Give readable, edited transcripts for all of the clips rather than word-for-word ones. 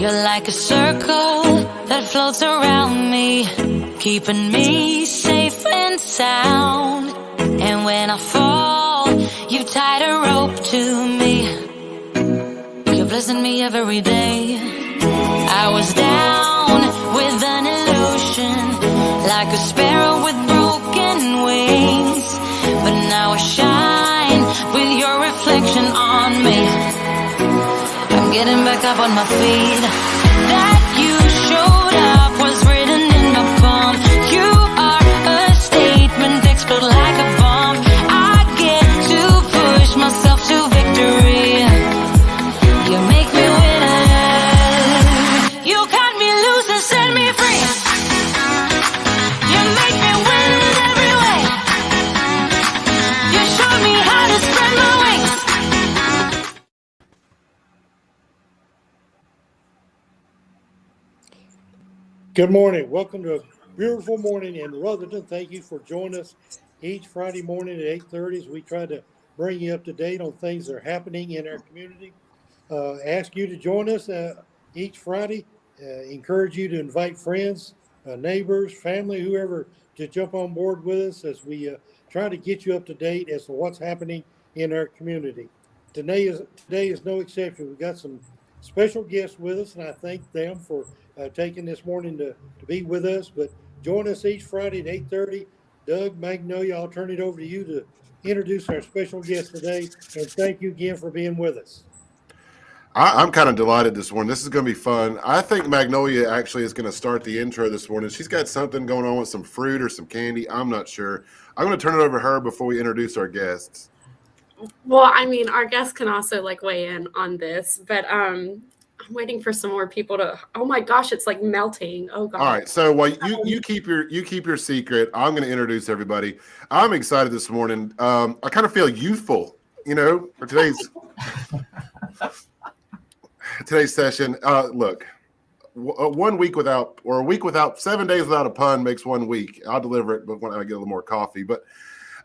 You're like a circle that floats around me, keeping me safe and sound. And when I fall, you tied a rope to me. You're blessing me every day. I was down with an illusion, like a sparrow with broken wings. But now I shine with your reflection on me. I'm getting back up on my feet. That you showed up was written in my palm. You are a statement, explode like a bomb. I get to push myself to victory. You make me winner. You cut me loose and set me free. You make me win in every way. You showed me how to spread my wings. Good morning. Welcome to a beautiful morning in Rutherford. Thank you for joining us each Friday morning at 8:30 as we try to bring you up to date on things that are happening in our community. Ask you to join us each Friday. Encourage you to invite friends, neighbors, family, whoever to jump on board with us as we try to get you up to date as to what's happening in our community. Today is no exception. We've got some special guests with us, and I thank them for taking this morning to be with us. But join us each Friday at 8:30. Doug, Magnolia, I'll turn it over to you to introduce our special guest today. And thank you again for being with us. I'm kind of delighted this morning. This is going to be fun. I think Magnolia actually is going to start the intro this morning. She's got something going on with some fruit or some candy. I'm not sure. I'm going to turn it over to her before we introduce our guests. Well, I mean, our guests can also weigh in on this, but I'm waiting for some more people to. Oh my gosh, it's like melting. Oh god. All right, so while you keep your secret, I'm going to introduce everybody. I'm excited this morning. I kind of feel youthful, for today's session. Look, a week without 7 days without a pun makes 1 week. I'll deliver it, but when I get a little more coffee. But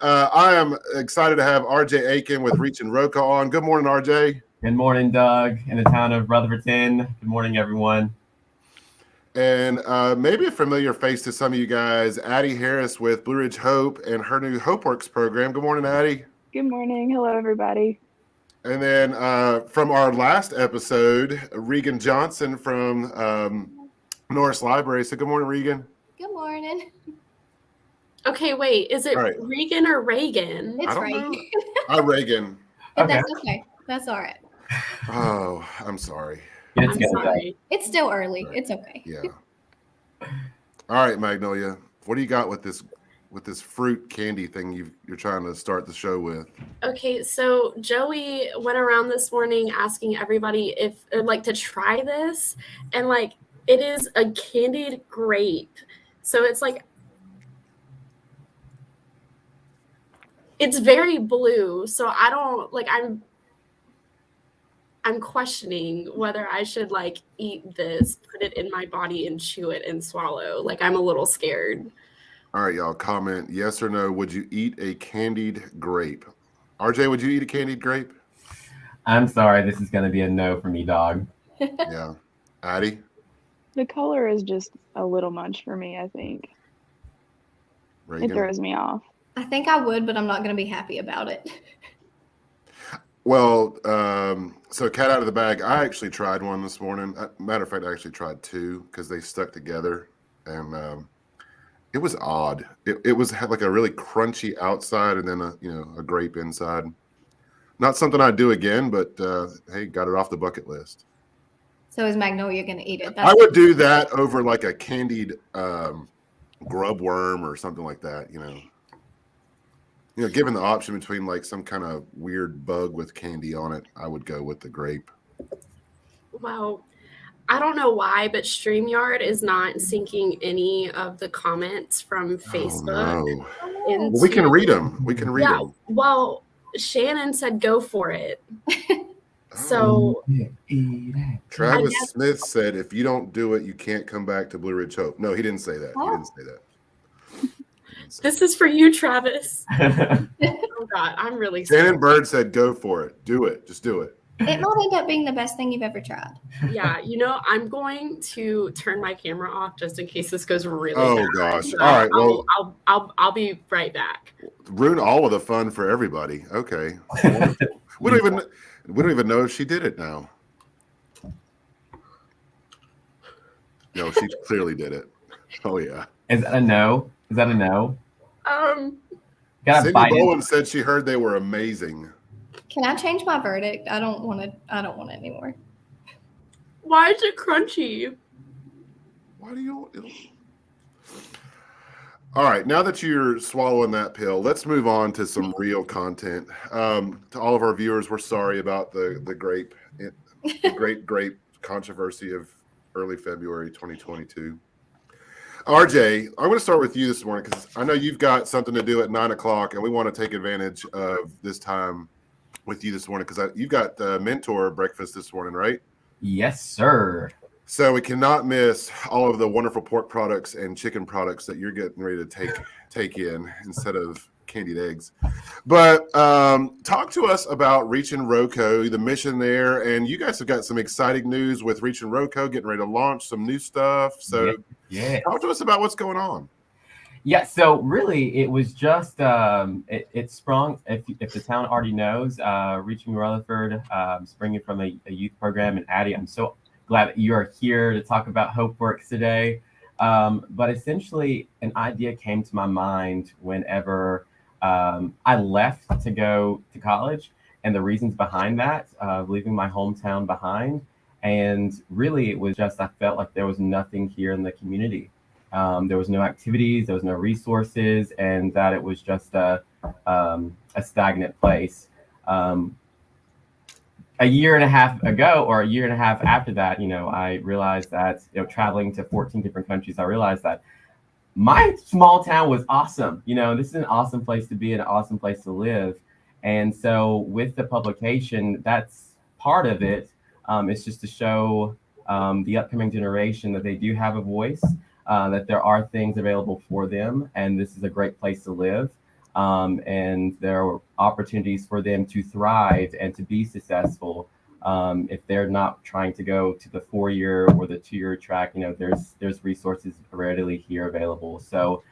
I am excited to have RJ Aiken with Reach and Roca on. Good morning, RJ. Good morning, Doug, in the town of Rutherfordton. Good morning, everyone. And maybe a familiar face to some of you guys, Addie Harris with Blue Ridge Hope and her new HopeWorks program. Good morning, Addie. Good morning. Hello, everybody. And then from our last episode, Regan Johnson from Norris Library. So good morning, Regan. Good morning. Okay, wait. Is it right. Regan or Reagan? It's Reagan. Reagan. But that's okay. That's all right. Oh, I'm sorry. I'm sorry. It's still early. It's okay. Yeah. All right, Magnolia. What do you got with this fruit candy thing you're trying to start the show with? Okay, so Joey went around this morning asking everybody if they'd like to try this, and it is a candied grape. So it's very blue. So I don't I'm questioning whether I should eat this, put it in my body and chew it and swallow. I'm a little scared. All right, y'all, comment yes or no. Would you eat a candied grape? RJ, would you eat a candied grape? I'm sorry. This is going to be a no for me, dog. Yeah. Addie? The color is just a little much for me, I think. Reagan? It throws me off. I think I would, but I'm not going to be happy about it. Well, so cat out of the bag. I actually tried one this morning. Matter of fact, I actually tried two because they stuck together, and it was odd. It had a really crunchy outside and then a grape inside. Not something I'd do again, but hey, got it off the bucket list. So is Magnolia going to eat it? I would do that over a candied grub worm or something like that. Given the option between some kind of weird bug with candy on it, I would go with the grape. Well, I don't know why, but StreamYard is not syncing any of the comments from Facebook. Oh, no. Well, we can read them. Them. Well, Shannon said go for it. So Travis Smith said, if you don't do it, you can't come back to Blue Ridge Hope. No, he didn't say that. He didn't say that. This is for you, Travis. Oh God, I'm really Shannon Bird said, go for it. Do it. Just do it. It might end up being the best thing you've ever tried. Yeah, I'm going to turn my camera off just in case this goes really Oh, bad. gosh. So All right, well- I'll be right back. Ruin all of the fun for everybody. Okay. Wonderful. We don't even know if she did it now. No, she clearly did it. Oh yeah. Is that a no? Is that a no? Gotta Cindy bite it. Bowen said she heard they were amazing. Can I change my verdict? I don't want it anymore. Why is it crunchy? Why do you? All right, now that you're swallowing that pill, let's move on to some real content. To all of our viewers, we're sorry about the great controversy of early February 2022. RJ, I'm going to start with you this morning because I know you've got something to do at 9 o'clock, and we want to take advantage of this time with you this morning because you've got the mentor breakfast this morning, right? Yes, sir. So we cannot miss all of the wonderful pork products and chicken products that you're getting ready to take in instead of candied eggs. But talk to us about Reach and Roco, the mission there, and you guys have got some exciting news with Reach and Roco, getting ready to launch some new stuff. So yeah. Talk to us about what's going on. Yeah, so really it was just it sprung, if the town already knows, Reaching Rutherford, springing from a youth program. And Addie, I'm so glad that you are here to talk about HopeWorks today. But essentially an idea came to my mind whenever I left to go to college, and the reasons behind that, leaving my hometown behind. And really it was just, I felt like there was nothing here in the community. There was no activities, there was no resources, and that it was just a stagnant place. A year and a half ago, or a year and a half after that, I realized that, traveling to 14 different countries, I realized that my small town was awesome. This is an awesome place to be, an awesome place to live. And so with the publication, that's part of it. It's just to show the upcoming generation that they do have a voice, that there are things available for them, and this is a great place to live. And there are opportunities for them to thrive and to be successful. If they're not trying to go to the 4-year or the 2-year track, there's resources readily here available. So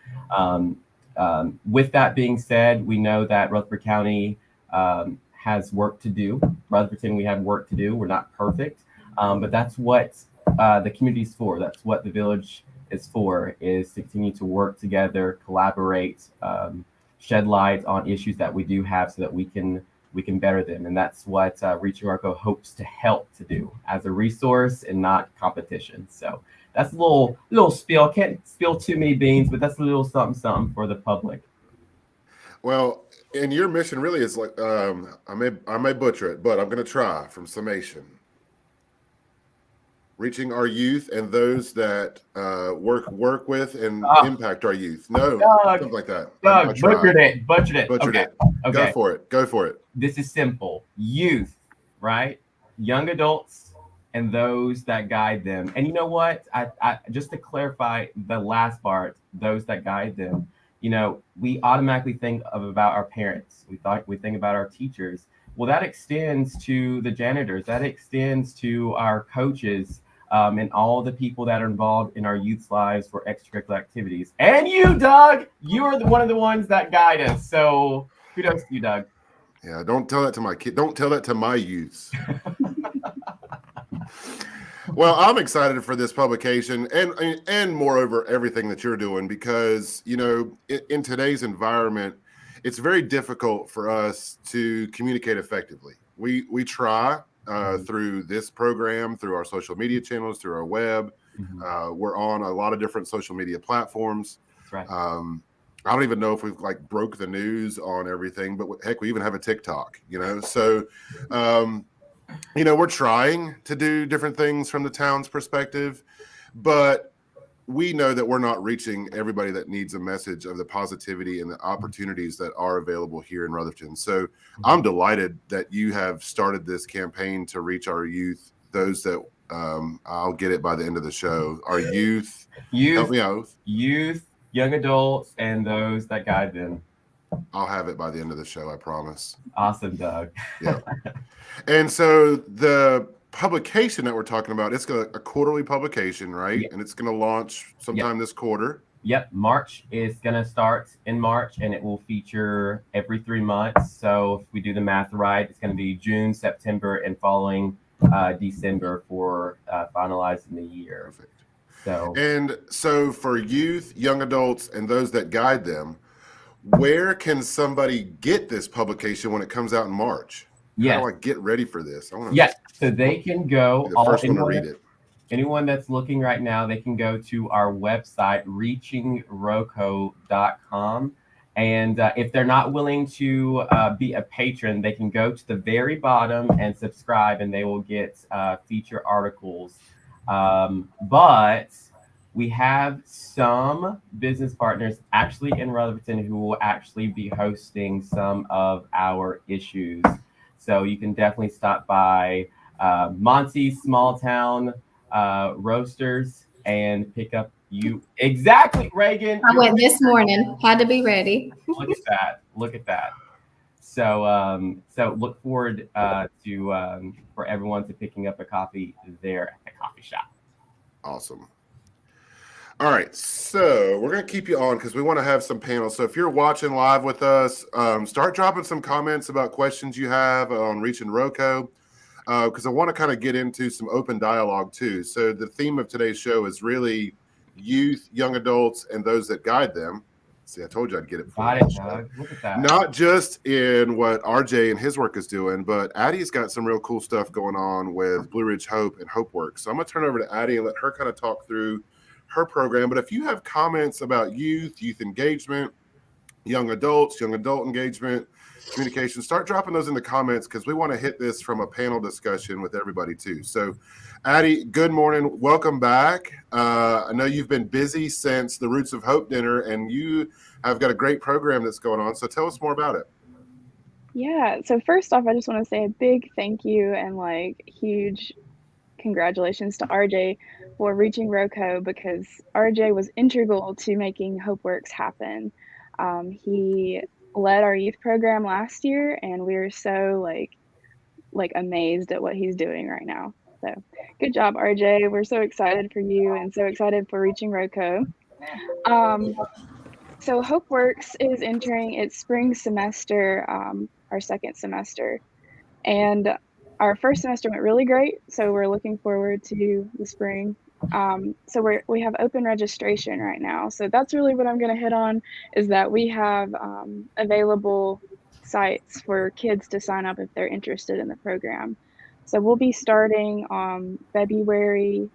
with that being said, we know that Rutherford County has work to do. Rutherfordton, we have work to do. We're not perfect, but that's what the community is for. That's what the village is for, is to continue to work together, collaborate, shed light on issues that we do have so that we can better them. And that's what Reaching Arco hopes to help to do, as a resource and not competition. So that's a little spiel. Can't spill too many beans, but that's a little something for the public. Well, and your mission really is like, I may butcher it, but I'm going to try from summation. Reaching our youth and those that work with and impact our youth. No, something like that. Butchered it. Okay. Go for it. This is simple. Youth, right? Young adults and those that guide them. And you know what? I just to clarify the last part, those that guide them. We automatically think about our parents. We think about our teachers. Well, that extends to the janitors. That extends to our coaches. And all the people that are involved in our youth's lives for extracurricular activities. And you, Doug, you are one of the ones that guide us. So kudos to you, Doug. Yeah, don't tell that to my kid. Don't tell that to my youths. Well, I'm excited for this publication and moreover, everything that you're doing, because, in today's environment, it's very difficult for us to communicate effectively. We try. Through this program, through our social media channels, through our web. We're on a lot of different social media platforms. That's right. I don't even know if we've broke the news on everything, but heck, we even have a TikTok, So, we're trying to do different things from the town's perspective, but we know that we're not reaching everybody that needs a message of the positivity and the opportunities that are available here in Rutherford. So I'm delighted that you have started this campaign to reach our youth, those that I'll get it by the end of the show. Our youth, help me out. Youth, young adults, and those that guide them. I'll have it by the end of the show, I promise. Awesome, Doug. Yeah. And so the publication that we're talking about, it's a quarterly publication, right? Yeah. And it's going to launch sometime this quarter. Yep, March is going to start in March, and it will feature every 3 months. So if we do the math right, it's going to be June, September, and following December for finalizing the year. Perfect. So for youth, young adults, and those that guide them, where can somebody get this publication when it comes out in March? Yes. How do I get ready for this? Yes, so they can go. Be the first one to read it. Anyone that's looking right now, they can go to our website, reachingroco.com. And if they're not willing to be a patron, they can go to the very bottom and subscribe, and they will get feature articles. But we have some business partners actually in Rutherford who will actually be hosting some of our issues. So you can definitely stop by Monty's Small Town Roasters and pick up exactly, Reagan. I went this morning. Had to be ready. Look at that. So look forward to for everyone to picking up a coffee there at the coffee shop. Awesome. All right, so we're going to keep you on because we want to have some panels. So if you're watching live with us, start dropping some comments about questions you have on Reaching Roco, because I want to kind of get into some open dialogue too. So the theme of today's show is really youth, young adults, and those that guide them. See, I told you I'd get it. Got it, Doug. Look at that. Not just in what RJ and his work is doing, but Addie's got some real cool stuff going on with Blue Ridge Hope and HopeWorks. So I'm going to turn over to Addie and let her kind of talk through her program. But if you have comments about youth engagement, young adult engagement, communication, start dropping those in the comments because we want to hit this from a panel discussion with everybody too. So Addie, good morning. Welcome back. I know you've been busy since the Roots of Hope dinner, and you have got a great program that's going on. So tell us more about it. Yeah. So first off, I just want to say a big thank you and huge congratulations to RJ for reaching Roco, because RJ was integral to making HopeWorks happen. He led our youth program last year, and we were so amazed at what he's doing right now. So good job, RJ. We're so excited for you and so excited for reaching Roco. So HopeWorks is entering its spring semester, our second semester, and our first semester went really great. So we're looking forward to the spring. So we have open registration right now. So that's really what I'm going to hit on, is that we have available sites for kids to sign up if they're interested in the program. So we'll be starting on February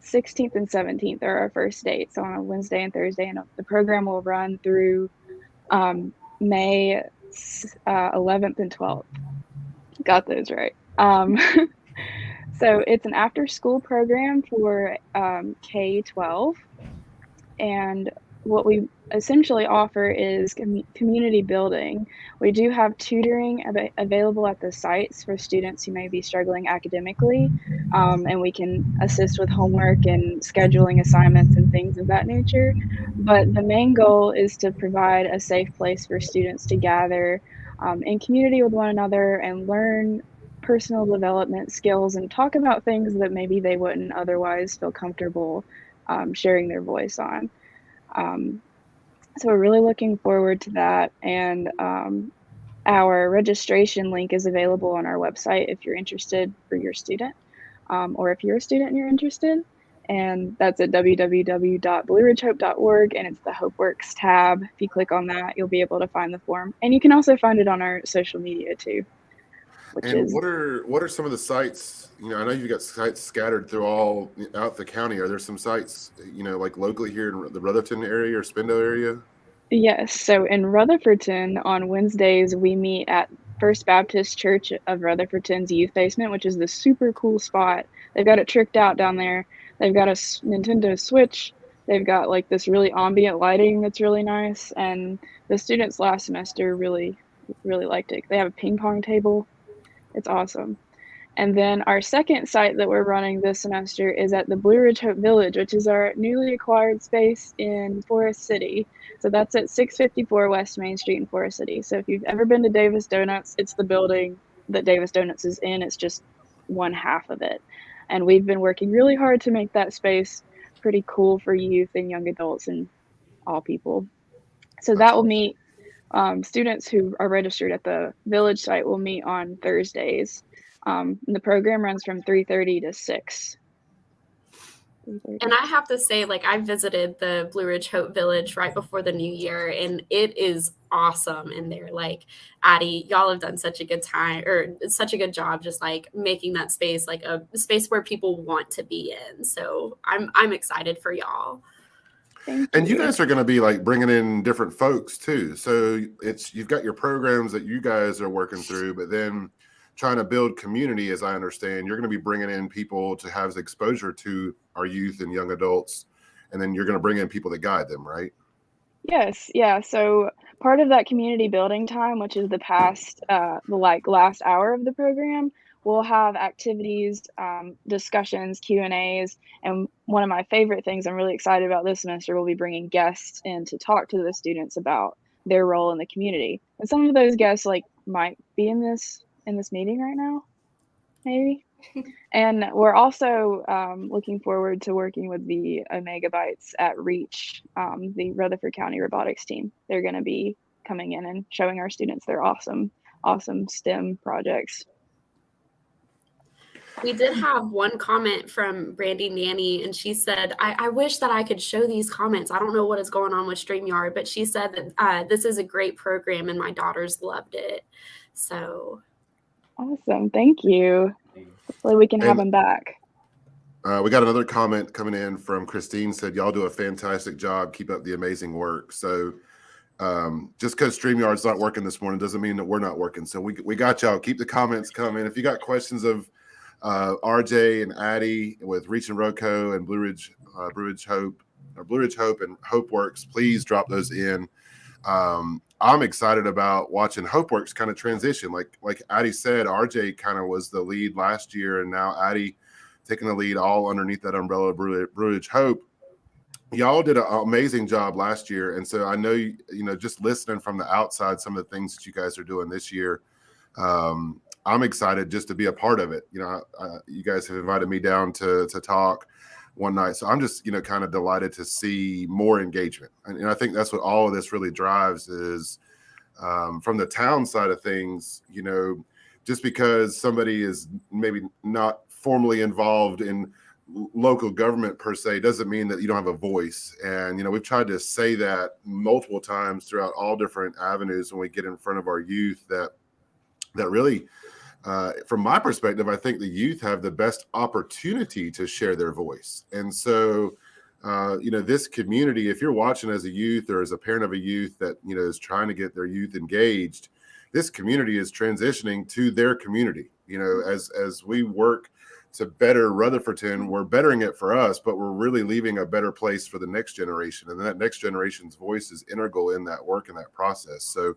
16th and 17th are our first dates, on a Wednesday and Thursday, and the program will run through May 11th and 12th. Got those right. So it's an after-school program for K-12, and what we essentially offer is community building. We do have tutoring available at the sites for students who may be struggling academically, and we can assist with homework and scheduling assignments and things of that nature. But the main goal is to provide a safe place for students to gather in community with one another and learn personal development skills and talk about things that maybe they wouldn't otherwise feel comfortable sharing their voice on. So we're really looking forward to that, and our registration link is available on our website if you're interested for your student, or if you're a student and you're interested, and that's at www.blueridgehope.org, and it's the HopeWorks tab. If you click on that, you'll be able to find the form, and you can also find it on our social media too. What are some of the sites? I know you've got sites scattered throughout the county. Are there some sites, like locally here in the Rutherford area or Spindle area? Yes. So in Rutherfordton on Wednesdays, we meet at First Baptist Church of Rutherfordton's youth basement, which is the super cool spot. They've got it tricked out down there. They've got a Nintendo Switch. They've got this really ambient lighting that's really nice. And the students last semester really, really liked it. They have a ping pong table. It's awesome. And then our second site that we're running this semester is at the Blue Ridge Hope Village, which is our newly acquired space in Forest City. So that's at 654 West Main Street in Forest City. So if you've ever been to Davis Donuts, it's the building that Davis Donuts is in. It's just one half of it. And we've been working really hard to make that space pretty cool for youth and young adults and all people. So that will meet students who are registered at the village site will meet on Thursdays. And the program runs from 3:30 to 6. And I have to say, like, I visited the Blue Ridge Hope Village right before the new year, and it is awesome in there. Like, Addie, y'all have done such a good time, or such a good job, just like making that space like a space where people want to be in. So I'm excited for y'all. And you guys are going to be like bringing in different folks too. So you've got your programs that you guys are working through, but then trying to build community, as I understand, you're going to be bringing in people to have exposure to our youth and young adults, and then you're going to bring in people to guide them, right? Yes, yeah. So part of that community building time, which is the last hour of the program, we'll have activities, discussions, Q&As, and one of my favorite things I'm really excited about this semester, we'll be bringing guests in to talk to the students about their role in the community. And some of those guests might be in this meeting right now, maybe. And we're also looking forward to working with the Omega Bytes at REACH, the Rutherford County robotics team. They're going to be coming in and showing our students their awesome STEM projects. We did have one comment from Brandy Nanny, and she said, I wish that I could show these comments. I don't know what is going on with StreamYard, but she said that this is a great program and my daughters loved it. So awesome. Thank you. Hopefully we can have them back. We got another comment coming in from Christine, said, y'all do a fantastic job. Keep up the amazing work. So just because StreamYard's not working this morning doesn't mean that we're not working. So we got y'all. Keep the comments coming. If you got questions of RJ and Addie with Reach and Roco and Blue Ridge Hope and HopeWorks, please drop those in. I'm excited about watching HopeWorks kind of transition. Like Addie said, RJ kind of was the lead last year, and now Addie taking the lead all underneath that umbrella of Blue Ridge Hope. Y'all did an amazing job last year, and so I know you know, just listening from the outside, some of the things that you guys are doing this year. I'm excited just to be a part of it. You know, you guys have invited me down to talk one night, so I'm just, you know, kind of delighted to see more engagement, and I think that's what all of this really drives is from the town side of things. You know, just because somebody is maybe not formally involved in local government per se doesn't mean that you don't have a voice. And you know, we've tried to say that multiple times throughout all different avenues when we get in front of our youth, that really from my perspective, I think the youth have the best opportunity to share their voice. And so, you know, this community, if you're watching as a youth or as a parent of a youth that, you know, is trying to get their youth engaged, this community is transitioning to their community. You know, as we work to better Rutherfordton, we're bettering it for us, but we're really leaving a better place for the next generation. And that next generation's voice is integral in that work and that process. So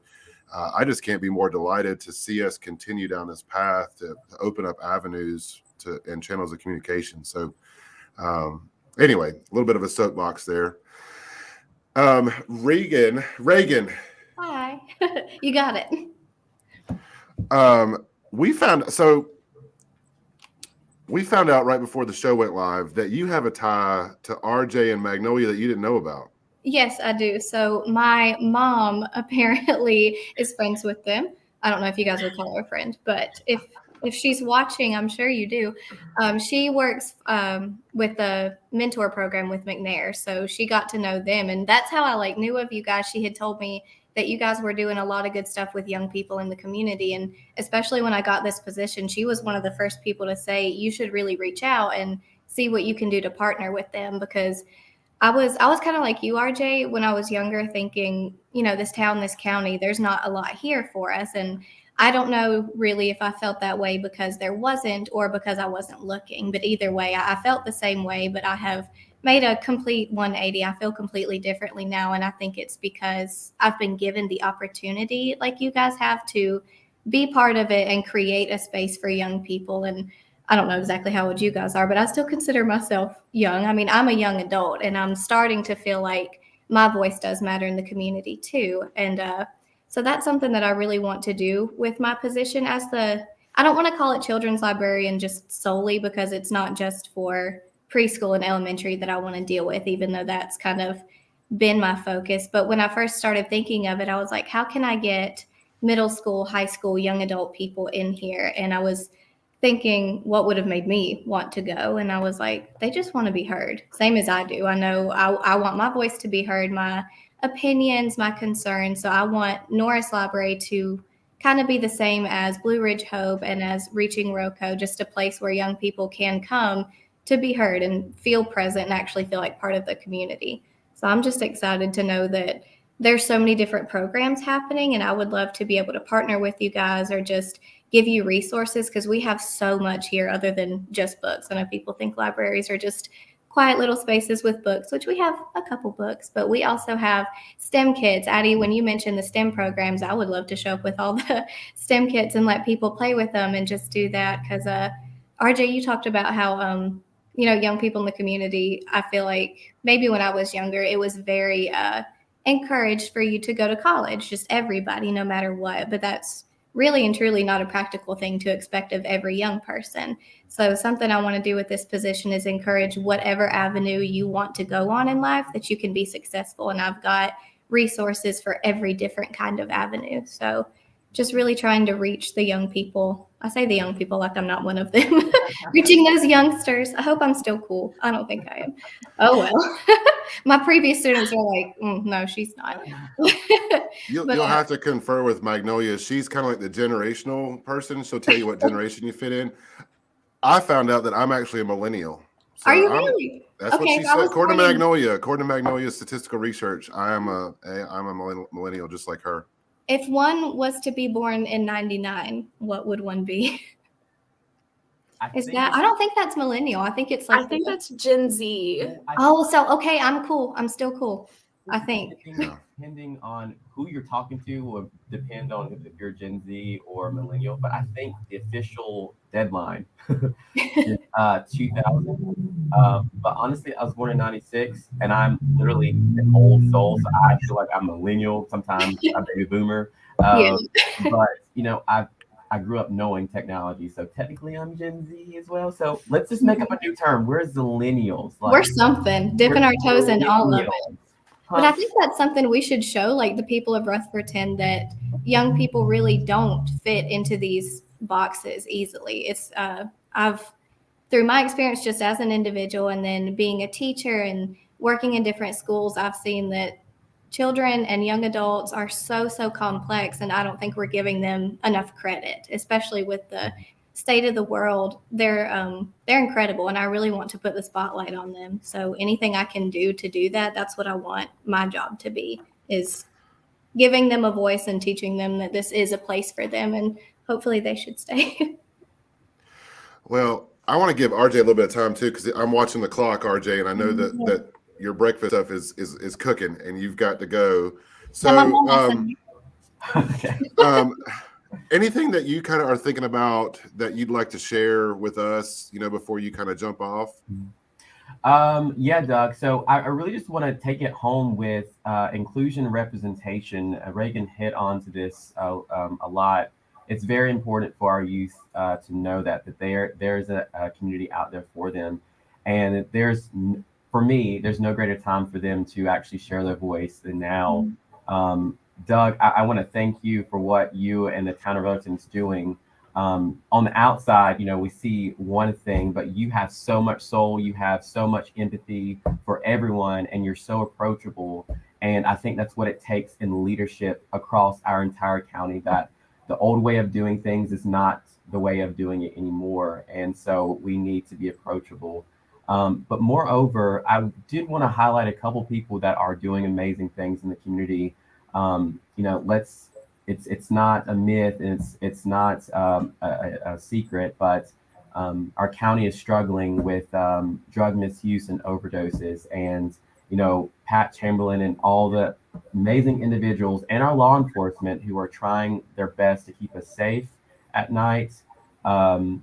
I just can't be more delighted to see us continue down this path to open up avenues and channels of communication. So anyway, a little bit of a soapbox there. Reagan. Hi. You got it. We found out right before the show went live that you have a tie to RJ and Magnolia that you didn't know about. Yes, I do. So my mom apparently is friends with them. I don't know if you guys would call her a friend, but if she's watching, I'm sure you do. She works with the mentor program with McNair, so she got to know them, and that's how I knew of you guys. She had told me that you guys were doing a lot of good stuff with young people in the community, and especially when I got this position, she was one of the first people to say you should really reach out and see what you can do to partner with them, because I was kind of like you, RJ, when I was younger, thinking, you know, this town, this county, there's not a lot here for us. And I don't know really if I felt that way because there wasn't or because I wasn't looking. But either way, I felt the same way, but I have made a complete 180. I feel completely differently now. And I think it's because I've been given the opportunity, like you guys have, to be part of it and create a space for young people. And I don't know exactly how old you guys are, but I still consider myself young. I mean, I'm a young adult, and I'm starting to feel like my voice does matter in the community too. And so that's something that I really want to do with my position as I don't want to call it children's librarian just solely, because it's not just for preschool and elementary that I want to deal with, even though that's kind of been my focus. But when I first started thinking of it, I was like, how can I get middle school, high school, young adult people in here? And I was thinking what would have made me want to go. And I was like, they just want to be heard, same as I do. I know I want my voice to be heard, my opinions, my concerns. So I want Norris Library to kind of be the same as Blue Ridge Hope and as Reaching Roco, just a place where young people can come to be heard and feel present and actually feel like part of the community. So I'm just excited to know that there's so many different programs happening, and I would love to be able to partner with you guys or just give you resources, because we have so much here other than just books. I know people think libraries are just quiet little spaces with books, which we have a couple books, but we also have STEM kits. Addie, when you mentioned the STEM programs, I would love to show up with all the STEM kits and let people play with them and just do that. Because RJ, you talked about how young people in the community, I feel like maybe when I was younger, it was very encouraged for you to go to college, just everybody, no matter what. But that's really and truly not a practical thing to expect of every young person. So something I want to do with this position is encourage whatever avenue you want to go on in life, that you can be successful. And I've got resources for every different kind of avenue. So just really trying to reach the young people. I say the young people like I'm not one of them. Reaching those youngsters. I hope I'm still cool. I don't think I am. Oh, well. My previous students are like, no, she's not. You'll have to confer with Magnolia. She's kind of like the generational person. She'll tell you what generation you fit in. I found out that I'm actually a millennial. So are you really? That's what she said. According to Magnolia's statistical research, I'm a millennial just like her. If one was to be born in 99, what would one be? I don't think that's millennial. I think it's like I think that's Gen Z. Oh, so okay, I'm cool. I'm still cool. I think. Depending on who you're talking to will depend on if you're Gen Z or millennial. But I think the official deadline is 2000. But honestly, I was born in 96, and I'm literally an old soul, so I feel like I'm millennial. Sometimes I'm baby boomer. But I grew up knowing technology, so technically I'm Gen Z as well. So let's just make up a new term. We're zillennials. We're something, dipping our toes in all of it. But I think that's something we should show, like the people of Rutherford, that young people really don't fit into these boxes easily. It's I've, through my experience just as an individual and then being a teacher and working in different schools, I've seen that children and young adults are so complex, and I don't think we're giving them enough credit, especially with the state of the world. They're incredible, and I really want to put the spotlight on them. So anything I can do to do that, that's what I want my job to be, is giving them a voice and teaching them that this is a place for them, and hopefully they should stay. Well, I want to give RJ a little bit of time too, because I'm watching the clock, RJ, and I know that your breakfast stuff is cooking and you've got to go. So anything that you kind of are thinking about that you'd like to share with us, before you kind of jump off? Yeah, Doug. So I really just want to take it home with inclusion and representation. Reagan hit onto this a lot. It's very important for our youth to know that there's a community out there for them. And for me, there's no greater time for them to actually share their voice than now. Doug, I want to thank you for what you and the town of Rutherford is doing. On the outside, we see one thing, but you have so much soul, you have so much empathy for everyone, and you're so approachable. And I think that's what it takes in leadership across our entire county, that the old way of doing things is not the way of doing it anymore. And so we need to be approachable. But moreover, I did want to highlight a couple people that are doing amazing things in the community. It's not a myth, and it's not a secret, but our county is struggling with drug misuse and overdoses. And Pat Chamberlain and all the amazing individuals and our law enforcement who are trying their best to keep us safe at night. I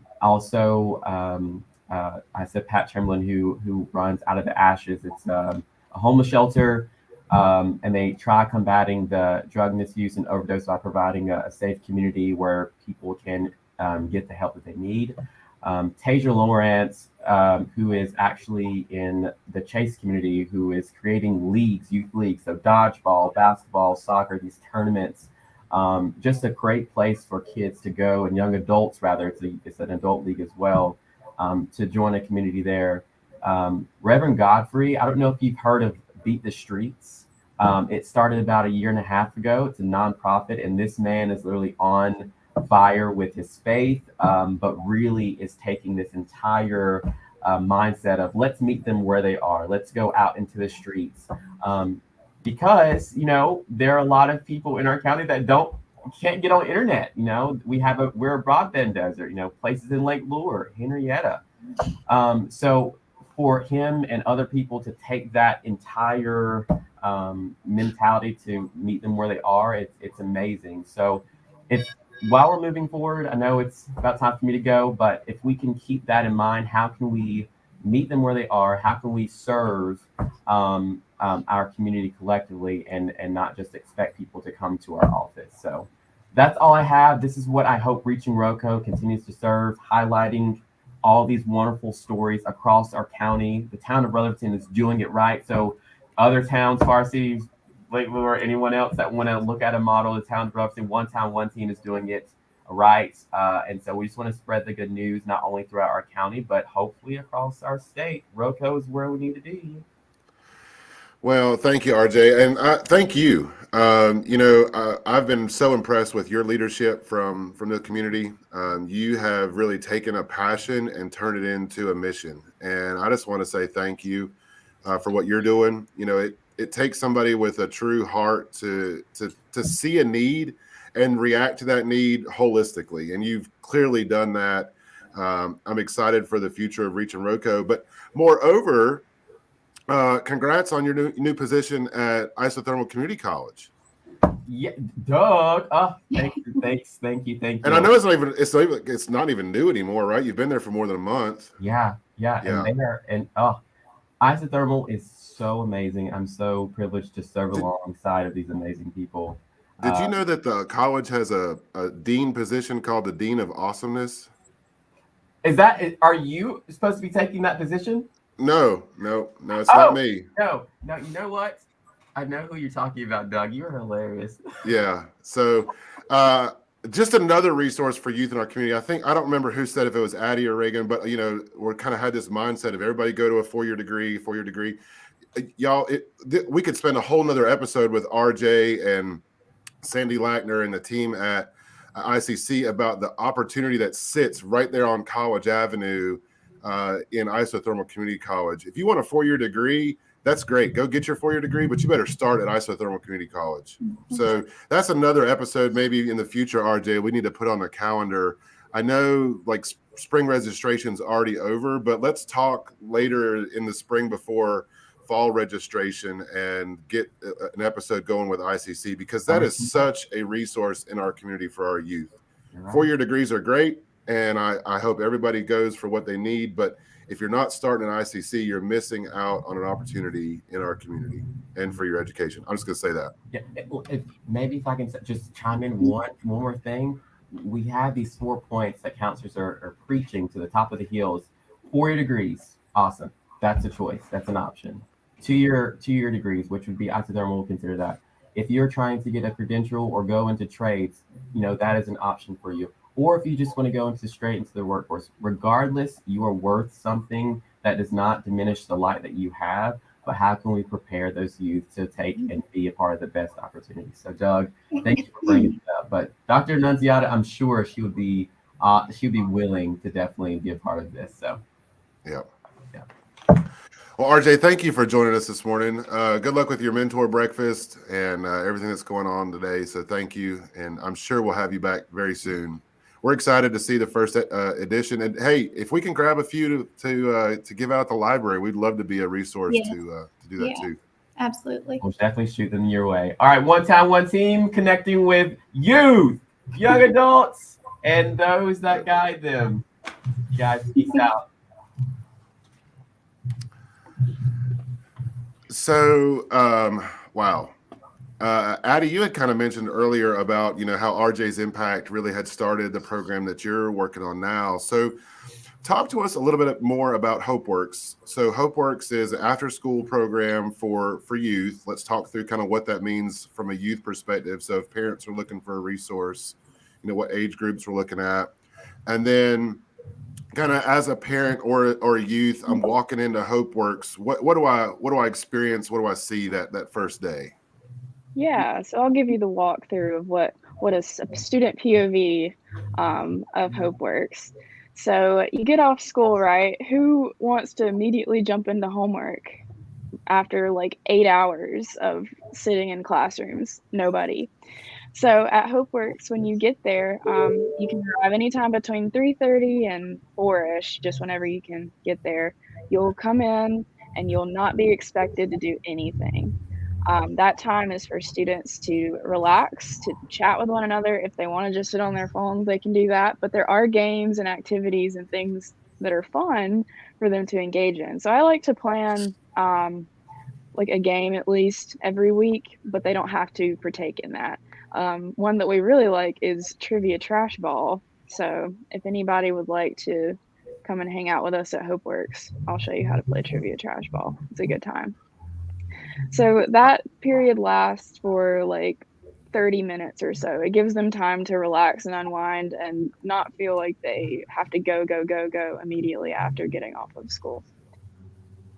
said Pat Chamberlain, who runs Out of the Ashes. It's a homeless shelter, and they try combating the drug misuse and overdose by providing a safe community where people can get the help that they need. Tasia Lawrence, who is actually in the Chase community, who is creating leagues, youth leagues, so dodgeball, basketball, soccer, these tournaments. Just a great place for kids to go, and young adults, rather. It's an adult league as well, to join a community there. Reverend Godfrey, I don't know if you've heard of Beat the Streets. It started about 1.5 years ago. It's a nonprofit, and this man is literally on fire with his faith, but really is taking this entire mindset of let's meet them where they are. Let's go out into the streets. Because, there are a lot of people in our county that can't get on internet. We're a broadband desert, places in Lake Lure, Henrietta. So for him and other people to take that entire mentality to meet them where they are, it's amazing. So while we're moving forward, I know it's about time for me to go, but if we can keep that in mind, how can we meet them where they are? How can we serve our community collectively and not just expect people to come to our office? So that's all I have. This is what I hope Reaching Roco continues to serve, highlighting all these wonderful stories across our county. The town of Rutherford is doing it right. So other towns, Farsi, Lake Lure, anyone else that want to look at a model, the town of Rutherford, one town, one team is doing it right. And so we just want to spread the good news, not only throughout our county, but hopefully across our state. Roco is where we need to be. Well, thank you, RJ, and thank you. I've been so impressed with your leadership from the community. You have really taken a passion and turned it into a mission, and I just want to say thank you for what you're doing. It takes somebody with a true heart to see a need and react to that need holistically, and you've clearly done that. I'm excited for the future of Reaching Roco, but moreover, congrats on your new position at Isothermal Community College. Yeah, Doug. Thank you. And I know it's not even new anymore, right? You've been there for more than a month. Yeah. And Isothermal is so amazing. I'm so privileged to serve alongside of these amazing people. Did you know that the college has a dean position called the Dean of Awesomeness? Are you supposed to be taking that position? No, it's not me. No, you know what? I know who you're talking about, Doug. You're hilarious. Yeah. So just another resource for youth in our community. I don't remember who said if it was Addie or Reagan, but we're kind of had this mindset of everybody go to a four-year degree. Y'all, we could spend a whole nother episode with RJ and Sandy Lackner and the team at ICC about the opportunity that sits right there on College Avenue in Isothermal Community College. If you want a four-year degree, that's great. Go get your four-year degree, but you better start at Isothermal Community College. So that's another episode maybe in the future, RJ, we need to put on the calendar. I know spring registration's already over, but let's talk later in the spring before fall registration and get an episode going with ICC, because that is such a resource in our community for our youth. Right. Four-year degrees are great, and I hope everybody goes for what they need, but if you're not starting an ICC, you're missing out on an opportunity in our community and for your education. I'm just going to say that. Yeah, if I can just chime in one more thing. We have these 4 points that counselors are preaching to the top of the hills. 4-year degrees, awesome. That's a choice. That's an option. 2-year degrees, which would be Isothermal, will consider that. If you're trying to get a credential or go into trades, that is an option for you. Or if you just want to go straight into the workforce, regardless, you are worth something. That does not diminish the light that you have, but how can we prepare those youth to take and be a part of the best opportunities? So, Doug, thank you for bringing it up. But Dr. Annunziata, I'm sure she would be willing to definitely be a part of this. So, yeah. Well, RJ, thank you for joining us this morning. Good luck with your mentor breakfast and everything that's going on today. So, thank you, and I'm sure we'll have you back very soon. we're excited to see the first edition. And hey, if we can grab a few to give out at the library, we'd love to be a resource to do that too. Absolutely. We'll definitely shoot them your way. All right, one time, one team, connecting with youth, young adults, and those that guide them. You guys, peace out. So, wow. Addie, you had kind of mentioned earlier about, how RJ's Impact really had started the program that you're working on now. So talk to us a little bit more about HopeWorks. So HopeWorks is an after-school program for youth. Let's talk through kind of what that means from a youth perspective. So if parents are looking for a resource, what age groups we're looking at. And then kind of as a parent or a youth, I'm walking into HopeWorks. What do I experience? What do I see that first day? Yeah, so I'll give you the walkthrough of what a student POV of HopeWorks. So you get off school, right? Who wants to immediately jump into homework after like 8 hours of sitting in classrooms? Nobody. So at HopeWorks, when you get there, you can arrive anytime between 3:30 and 4-ish, just whenever you can get there. You'll come in and you'll not be expected to do anything. That time is for students to relax, to chat with one another. If they want to just sit on their phones, they can do that. But there are games and activities and things that are fun for them to engage in. So I like to plan like a game at least every week, but they don't have to partake in that. One that we really like is Trivia Trash Ball. So if anybody would like to come and hang out with us at HopeWorks, I'll show you how to play Trivia Trash Ball. It's a good time. So that period lasts for like 30 minutes or so. It gives them time to relax and unwind and not feel like they have to go immediately after getting off of school.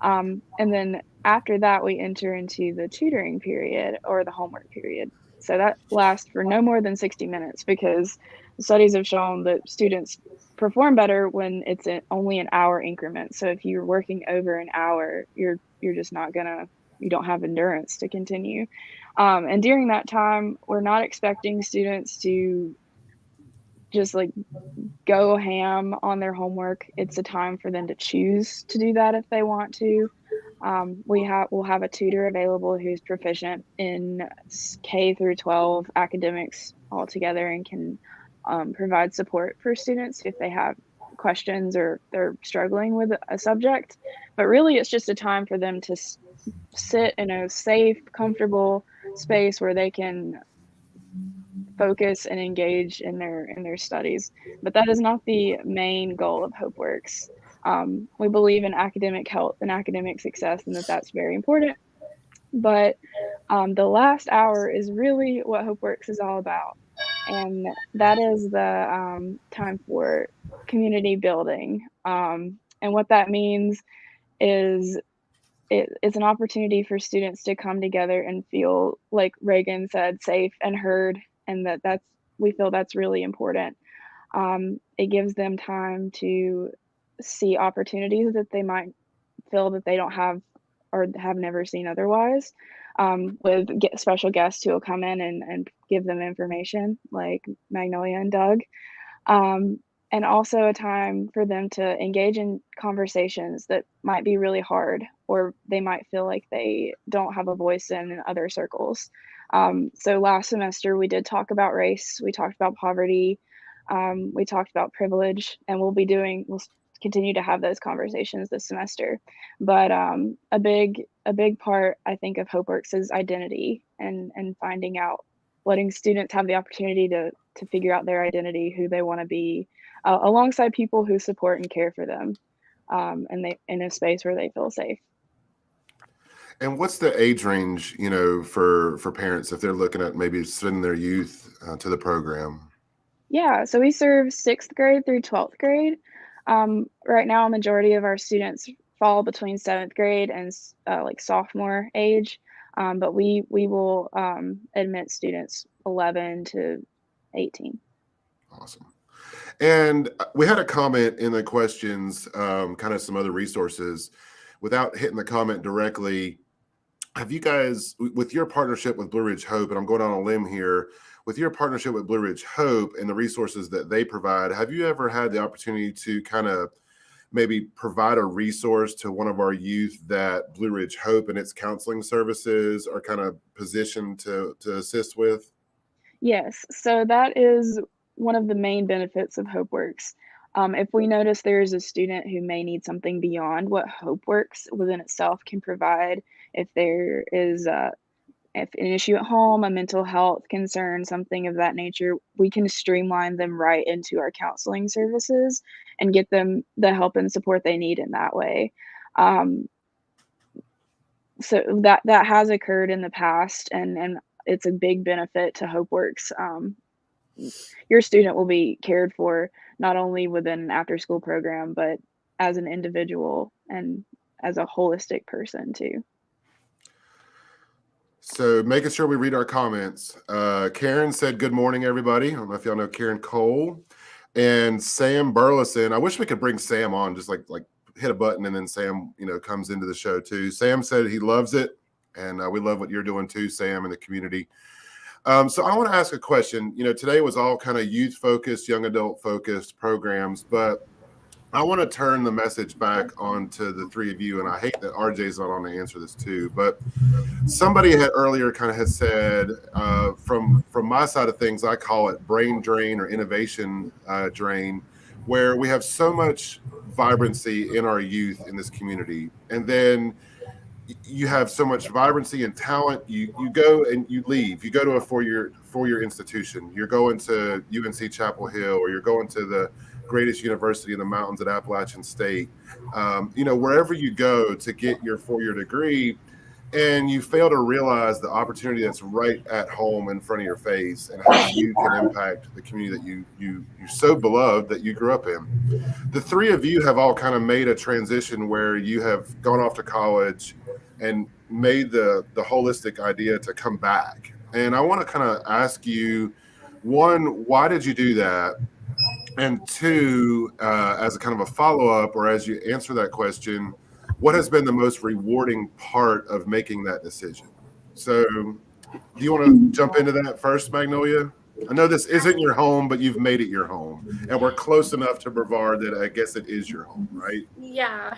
And then after that, we enter into the tutoring period or the homework period. So that lasts for no more than 60 minutes because studies have shown that students perform better when it's only an hour increment. So if you're working over an hour, you're just not gonna, you don't have endurance to continue. And during that time, we're not expecting students to just like go ham on their homework. It's a time for them to choose to do that if they want to. We'll have a tutor available who's proficient in K through 12 academics altogether and can provide support for students if they have questions or they're struggling with a subject. But really, it's just a time for them to sit in a safe, comfortable space where they can focus and engage in their studies. But that is not the main goal of HopeWorks. We believe in academic health and academic success and that's very important. But the last hour is really what HopeWorks is all about. And that is the time for community building. And what that means is it's an opportunity for students to come together and feel, like Reagan said, safe and heard, and we feel that's really important. It gives them time to see opportunities that they might feel that they don't have or have never seen otherwise, with special guests who will come in and give them information like Magnolia and Doug. And also a time for them to engage in conversations that might be really hard, or they might feel like they don't have a voice in other circles. So last semester we did talk about race, we talked about poverty, we talked about privilege, and we'll continue to have those conversations this semester. But a big part, I think, of HopeWorks is identity and finding out, letting students have the opportunity to figure out their identity, who they want to be, alongside people who support and care for them, and they in a space where they feel safe. And what's the age range, for parents if they're looking at maybe sending their youth to the program? Yeah, so we serve 6th grade through 12th grade. Right now, a majority of our students fall between 7th grade and like sophomore age, but we will admit students 11 to 18. Awesome. And we had a comment in the questions, kind of some other resources. Without hitting the comment directly, have you guys, with your partnership with Blue Ridge Hope, and I'm going on a limb here, with your partnership with Blue Ridge Hope and the resources that they provide, have you ever had the opportunity to kind of maybe provide a resource to one of our youth that Blue Ridge Hope and its counseling services are kind of positioned to assist with? Yes, so that is one of the main benefits of HopeWorks. If we notice there's a student who may need something beyond what HopeWorks within itself can provide, if there is if an issue at home, a mental health concern, something of that nature, we can streamline them right into our counseling services and get them the help and support they need in that way. Um, so that has occurred in the past, and it's a big benefit to HopeWorks. Your student will be cared for not only within an after school program, but as an individual and as a holistic person too. So making sure we read our comments. Karen said, good morning, everybody. I don't know if y'all know Karen Cole. And Sam Burleson. I wish we could bring Sam on, just like hit a button and then Sam, comes into the show too. Sam said he loves it. And we love what you're doing too, Sam, in the community. So I want to ask a question. Today was all kind of youth focused, young adult focused programs, but I want to turn the message back onto the three of you. And I hate that RJ's not on to answer this too, but somebody had earlier kind of had said, from my side of things, I call it brain drain or innovation drain, where we have so much vibrancy in our youth in this community. And then you have so much vibrancy and talent. You go and you leave. You go to a four-year institution. You're going to UNC Chapel Hill, or you're going to the greatest university in the mountains at Appalachian State. Wherever you go to get your four-year degree, and you fail to realize the opportunity that's right at home in front of your face, and how you can impact the community that you so beloved that you grew up in. The three of you have all kind of made a transition where you have gone off to college and made the holistic idea to come back. And I want to kind of ask you, one, why did you do that? And two, as a kind of a follow-up, or as you answer that question, what has been the most rewarding part of making that decision? So do you want to jump into that first, Magnolia? I know this isn't your home, but you've made it your home, and we're close enough to Brevard that I guess it is your home, right? Yeah.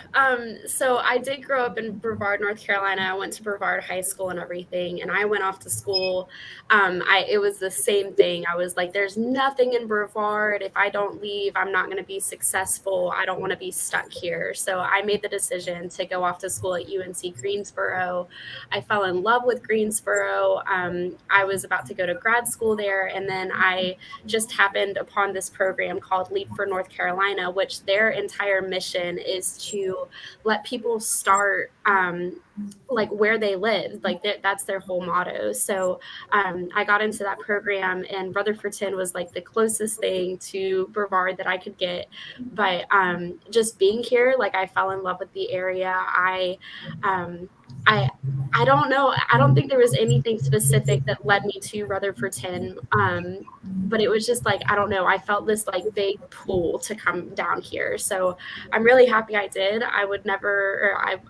So I did grow up in Brevard, North Carolina. I went to Brevard High School and everything, and I went off to school. It was the same thing. I was like, there's nothing in Brevard. If I don't leave, I'm not going to be successful. I don't want to be stuck here. So I made the decision to go off to school at UNC Greensboro. I fell in love with Greensboro. I was about to go to grad school there, and then I just happened upon this program called Leap for North Carolina, which their entire mission is to let people start like where they live. Like that's their whole motto. So I got into that program, and Rutherfordton was like the closest thing to Brevard that I could get. But just being here, like I fell in love with the area. I don't know. I don't think there was anything specific that led me to Rutherfordton. But it was just like, I don't know. I felt this like big pull to come down here. So I'm really happy I did. I would never, or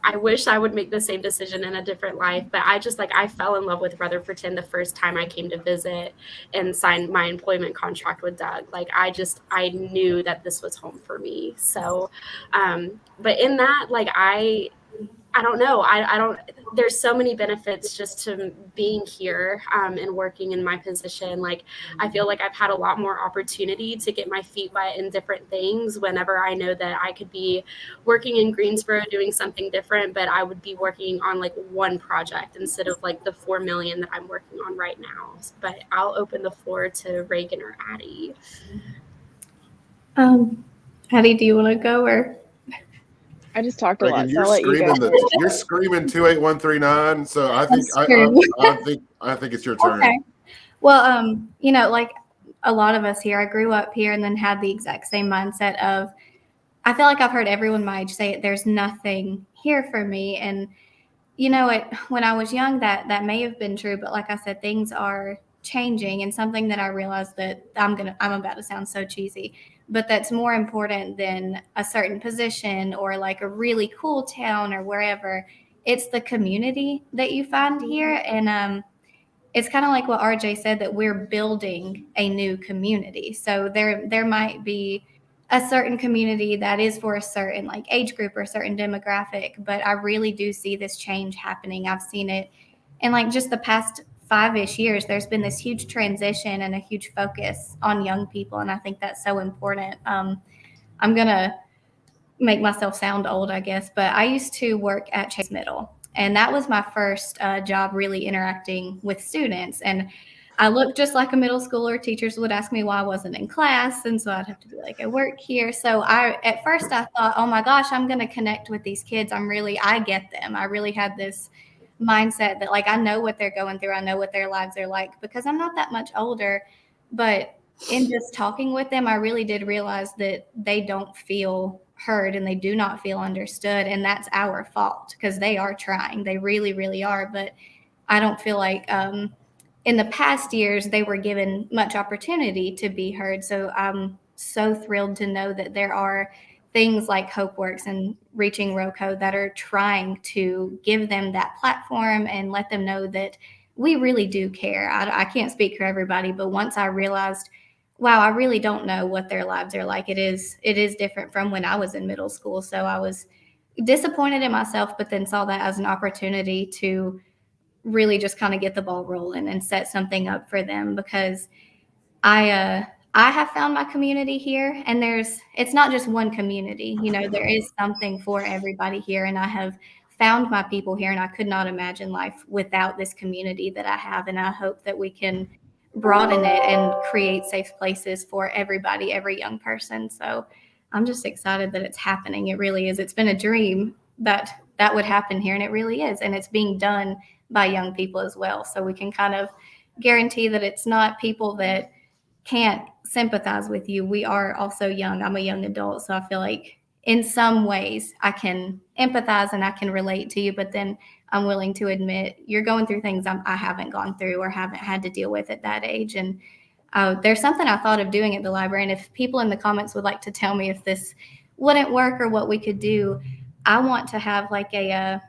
I wish I would make the same decision in a different life, but I fell in love with Rutherfordton the first time I came to visit and signed my employment contract with Doug. Like I knew that this was home for me. So, but in that, like, I don't know. I don't, there's so many benefits just to being here and working in my position. Like, I feel like I've had a lot more opportunity to get my feet wet in different things whenever I know that I could be working in Greensboro doing something different, but I would be working on like one project instead of like the 4 million that I'm working on right now. But I'll open the floor to Reagan or Addie. Addie, do you want to go or? I just talked a Reagan, lot, so you're I'll let you go. screaming you're screaming 28139. So I think I think it's your turn. Okay. Well, like a lot of us here, I grew up here and then had the exact same mindset of, I feel like I've heard everyone my age say it, there's nothing here for me. And when I was young, that may have been true, but like I said, things are changing, and something that I realized that I'm about to sound so cheesy, but that's more important than a certain position or like a really cool town or wherever. It's the community that you find here. And it's kind of like what RJ said, that we're building a new community. So there might be a certain community that is for a certain like age group or a certain demographic, but I really do see this change happening. I've seen it in like just the past 5-ish years. There's been this huge transition and a huge focus on young people, and I think that's so important. I'm gonna make myself sound old, I guess, but I used to work at Chase Middle, and that was my first job really interacting with students. And I looked just like a middle schooler. Teachers would ask me why I wasn't in class, and so I'd have to be like, I work here. So at first I thought, oh my gosh, I'm going to connect with these kids. I get them. I really had this mindset that like I know what they're going through. I know what their lives are like because I'm not that much older. But in just talking with them, I really did realize that they don't feel heard and they do not feel understood. And that's our fault because they are trying. They really, really are. But I don't feel like in the past years they were given much opportunity to be heard. So I'm so thrilled to know that there are things like HopeWorks and Reaching ROCO that are trying to give them that platform and let them know that we really do care. I can't speak for everybody, but once I realized, wow, I really don't know what their lives are like. It is different from when I was in middle school. So I was disappointed in myself, but then saw that as an opportunity to really just kind of get the ball rolling and set something up for them, because I have found my community here, and it's not just one community, there is something for everybody here. And I have found my people here, and I could not imagine life without this community that I have. And I hope that we can broaden it and create safe places for everybody, every young person. So I'm just excited that it's happening. It really is. It's been a dream that would happen here, and it really is. And it's being done by young people as well. So we can kind of guarantee that it's not people that can't sympathize with you. We are also young. I'm a young adult, so I feel like in some ways I can empathize and I can relate to you, but then I'm willing to admit you're going through things I haven't gone through or haven't had to deal with at that age. And there's something I thought of doing at the library, and if people in the comments would like to tell me if this wouldn't work or what we could do, I want to have like a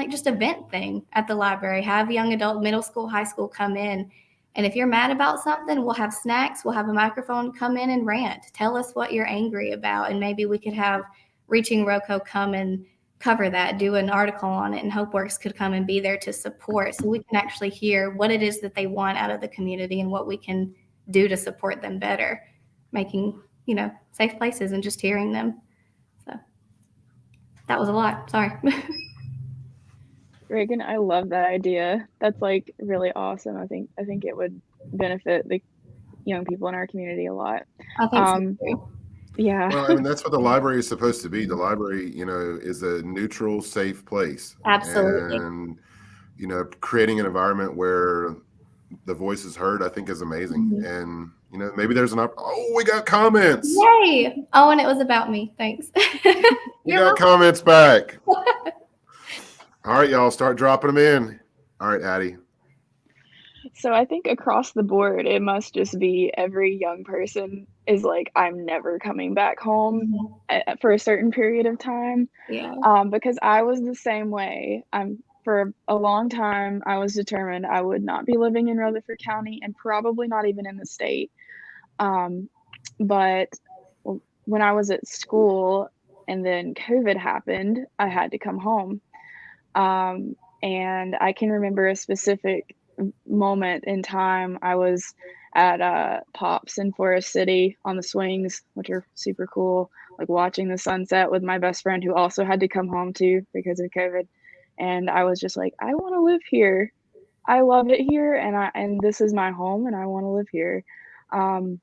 just event thing at the library. Have young adult, middle school, high school come in, and if you're mad about something, we'll have snacks, we'll have a microphone, come in and rant. Tell us what you're angry about, and maybe we could have Reaching ROCO come and cover that, do an article on it, and HopeWorks could come and be there to support, so we can actually hear what it is that they want out of the community and what we can do to support them better, making, safe places and just hearing them. So that was a lot. Sorry. Reagan, I love that idea. That's like really awesome. I think it would benefit the young people in our community a lot. I think so too. Yeah. Well, I mean, that's what the library is supposed to be. The library, is a neutral, safe place. Absolutely. And, creating an environment where the voice is heard, I think is amazing. Mhm. And, maybe there's we got comments. Yay. Oh, and it was about me. Thanks. We got comments back. All right, y'all, start dropping them in. All right, Addie. So I think across the board, it must just be every young person is like, I'm never coming back home for a certain period of time. Yeah. Because I was the same way. For a long time, I was determined I would not be living in Rutherford County and probably not even in the state. But when I was at school and then COVID happened, I had to come home. And I can remember a specific moment in time. I was at Pops in Forest City on the swings, which are super cool, like watching the sunset with my best friend who also had to come home too because of COVID. And I was just like, I want to live here. I love it here, and this is my home, and I want to live here. And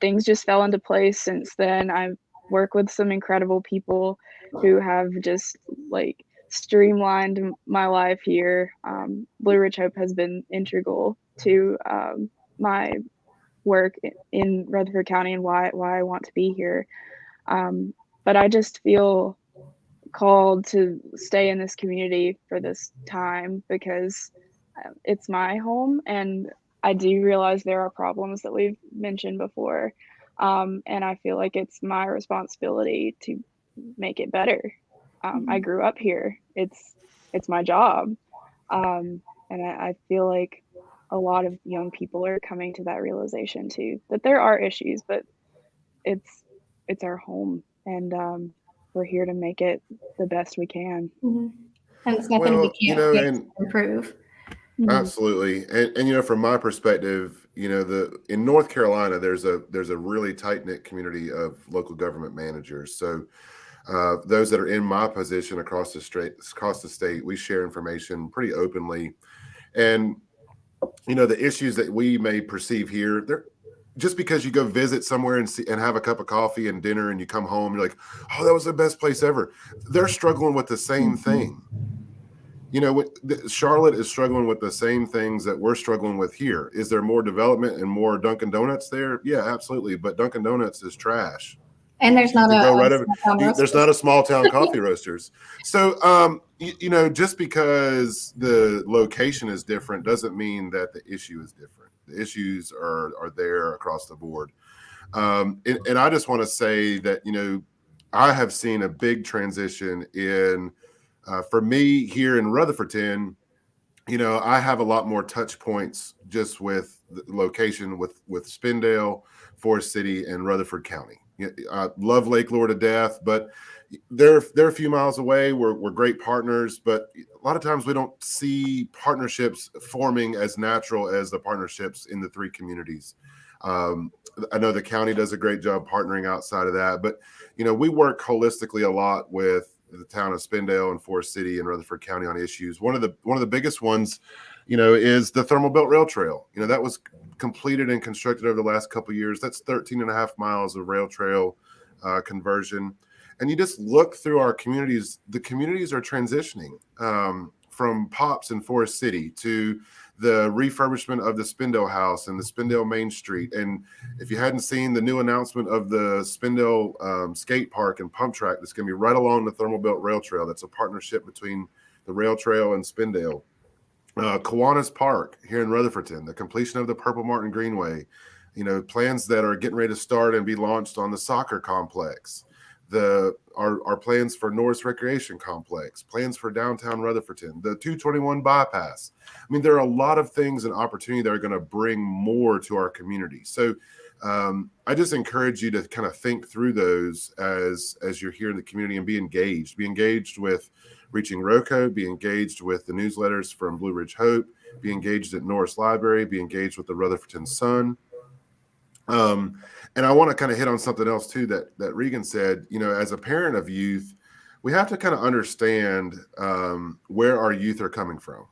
things just fell into place since then. I've worked with some incredible people who have just like streamlined my life here. Blue Ridge Hope has been integral to my work in Rutherford County and why I want to be here. But I just feel called to stay in this community for this time because it's my home, and I do realize there are problems that we've mentioned before. And I feel like it's my responsibility to make it better. I grew up here. It's my job. And And I feel like a lot of young people are coming to that realization too, that there are issues, but it's our home, and we're here to make it the best we can. Mm-hmm. And it's nothing Well, we can't fix or improve. Mhm. Absolutely. And from my perspective, in North Carolina, there's a really tight-knit community of local government managers. So those that are in my position across the state, we share information pretty openly. And the issues that we may perceive here, they're just because you go visit somewhere and have a cup of coffee and dinner and you come home, you're like, oh, that was the best place ever. They're struggling with the same thing. Charlotte is struggling with the same things that we're struggling with here. Is there more development and more Dunkin' Donuts there? Yeah, absolutely. But Dunkin' Donuts is trash. And there's not there's not a small town coffee roasters. So, just because the location is different doesn't mean that the issue is different. The issues are there across the board. And I just want to say that, I have seen a big transition for me here in Rutherfordton. I have a lot more touch points just with the location with Spindale, Forest City, and Rutherford County. I love Lake Lure to death, but they're a few miles away. We're great partners, but a lot of times we don't see partnerships forming as natural as the partnerships in the three communities. I know the county does a great job partnering outside of that, but we work holistically a lot with the town of Spindale and Forest City and Rutherford County on issues. One of the biggest ones, is the Thermal Belt Rail Trail. That was completed and constructed over the last couple of years. That's 13 and a half miles of rail trail conversion. And you just look through our communities, the communities are transitioning from Pops in Forest City to the refurbishment of the Spindale House and the Spindale Main Street. And if you hadn't seen the new announcement of the Spindale skate park and pump track, that's going to be right along the Thermal Belt Rail Trail. That's a partnership between the rail trail and Spindale. Kiwanis Park here in Rutherfordton, the completion of the Purple Martin Greenway, plans that are getting ready to start and be launched on the soccer complex. Our plans for Norris Recreation Complex, plans for downtown Rutherfordton, the 221 bypass. I mean, there are a lot of things and opportunity that are going to bring more to our community. So I just encourage you to kind of think through those as you're here in the community and be engaged with Reaching ROCO, be engaged with the newsletters from Blue Ridge Hope, be engaged at Norris Library, be engaged with the Rutherfordton Sun. And I want to kind of hit on something else too that Regan said. As a parent of youth, we have to kind of understand where our youth are coming from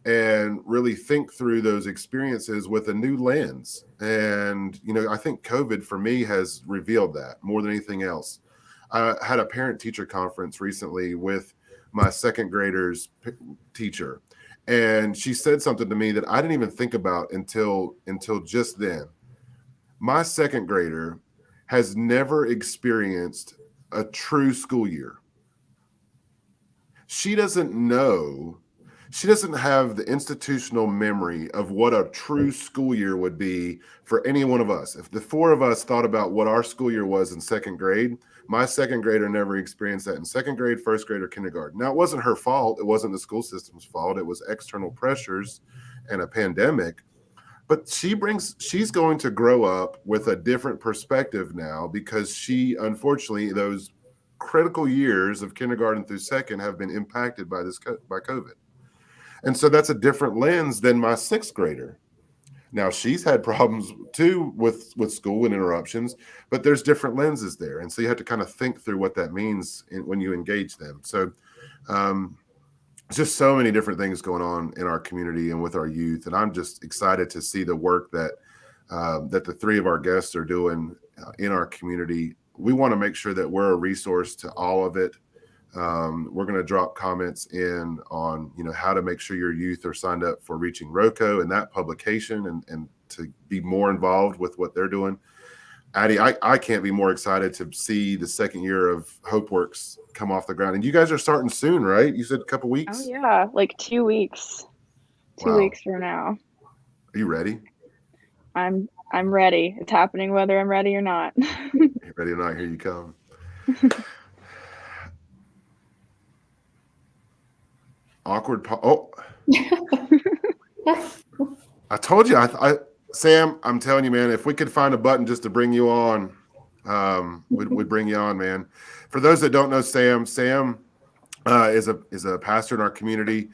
and really think through those experiences with a new lens. And I think COVID for me has revealed that more than anything else. I had a parent-teacher conference recently with my second grader's teacher, and she said something to me that I didn't even think about until just then. My second grader has never experienced a true school year. She doesn't have the institutional memory of what a true school year would be for any one of us. If the four of us thought about what our school year was in second grade, my second grader never experienced that in second grade, first grade, or kindergarten. Now, it wasn't her fault. It wasn't the school system's fault. It was external pressures and a pandemic. But she's going to grow up with a different perspective now because unfortunately, those critical years of kindergarten through second have been impacted by COVID. And so that's a different lens than my sixth grader. Now, she's had problems too with school and interruptions, but there's different lenses there. And so you have to kind of think through what that means when you engage them. So just so many different things going on in our community and with our youth. And I'm just excited to see the work that the three of our guests are doing in our community. We want to make sure that we're a resource to all of it. We're going to drop comments in on, how to make sure your youth are signed up for Reaching ROCO and that publication and to be more involved with what they're doing. Addie, I can't be more excited to see the second year of HopeWorks come off the ground. And you guys are starting soon, right? You said a couple weeks? Oh yeah, like 2 weeks. Two Wow. weeks from now. Are you ready? I'm ready. It's happening whether I'm ready or not. Ready or not, here you come. awkward. I told you, Sam, I'm telling you, man, if we could find a button just to bring you on, we'd bring you on, man. For those that don't know Sam is a pastor in our community.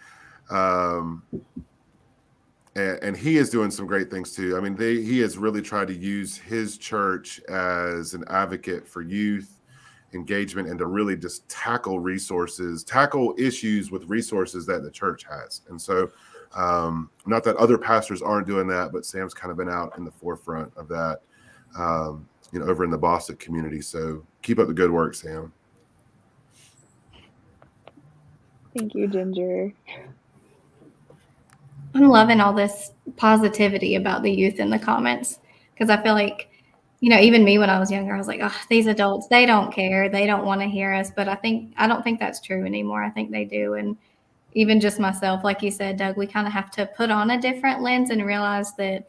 And he is doing some great things too. I mean, he has really tried to use his church as an advocate for youth engagement and to really just tackle issues with resources that the church has. And so, not that other pastors aren't doing that, but Sam's kind of been out in the forefront of that, over in the Boston community. So keep up the good work, Sam. Thank you, Ginger. I'm loving all this positivity about the youth in the comments, because I feel like, even me when I was younger, I was like, oh, these adults, they don't care. They don't want to hear us. But I don't think that's true anymore. I think they do. And even just myself, like you said, Doug, we kind of have to put on a different lens and realize that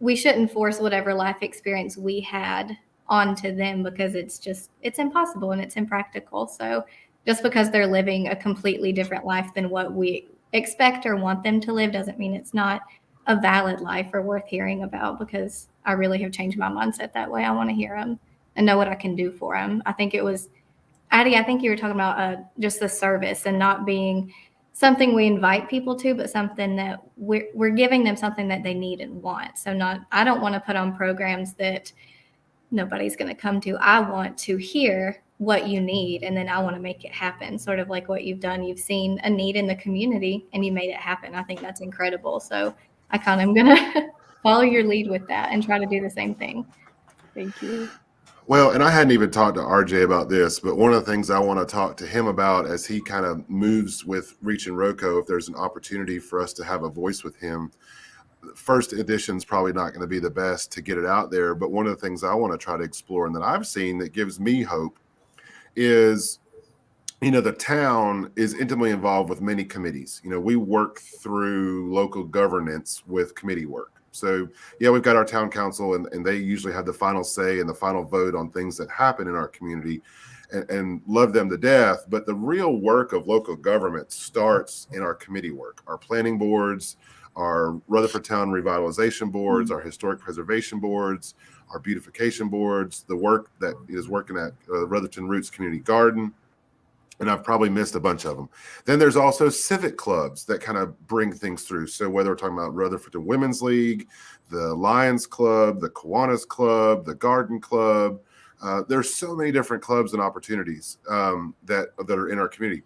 we shouldn't force whatever life experience we had onto them, because it's impossible and it's impractical. So just because they're living a completely different life than what we expect or want them to live doesn't mean it's not a valid life or worth hearing about, because I really have changed my mindset that way. I want to hear them and know what I can do for them. I think it was, Addie, I think you were talking about just the service and not being something we invite people to, but something that we're giving them something that they need and want. So I don't want to put on programs that nobody's going to come to. I want to hear what you need, and then I want to make it happen, sort of like what you've done. You've seen a need in the community and you made it happen. I think that's incredible. So I kind of am going to follow your lead with that and try to do the same thing. Thank you. Well, and I hadn't even talked to RJ about this, but one of the things I want to talk to him about as he kind of moves with Reach and Roco, if there's an opportunity for us to have a voice with him, first edition's probably not going to be the best to get it out there. But one of the things I want to try to explore and that I've seen that gives me hope is, the town is intimately involved with many committees. We work through local governance with committee work. So, yeah, we've got our town council, and they usually have the final say and the final vote on things that happen in our community, and love them to death. But the real work of local government starts in our committee work, our planning boards, our Rutherford Town revitalization boards, our historic preservation boards, our beautification boards, the work that is working at Rutherford Roots Community Garden. And I've probably missed a bunch of them. Then there's also civic clubs that kind of bring things through. So whether we're talking about Rutherford Women's League, the Lions Club, the Kiwanis Club, the Garden Club, there's so many different clubs and opportunities that are in our community.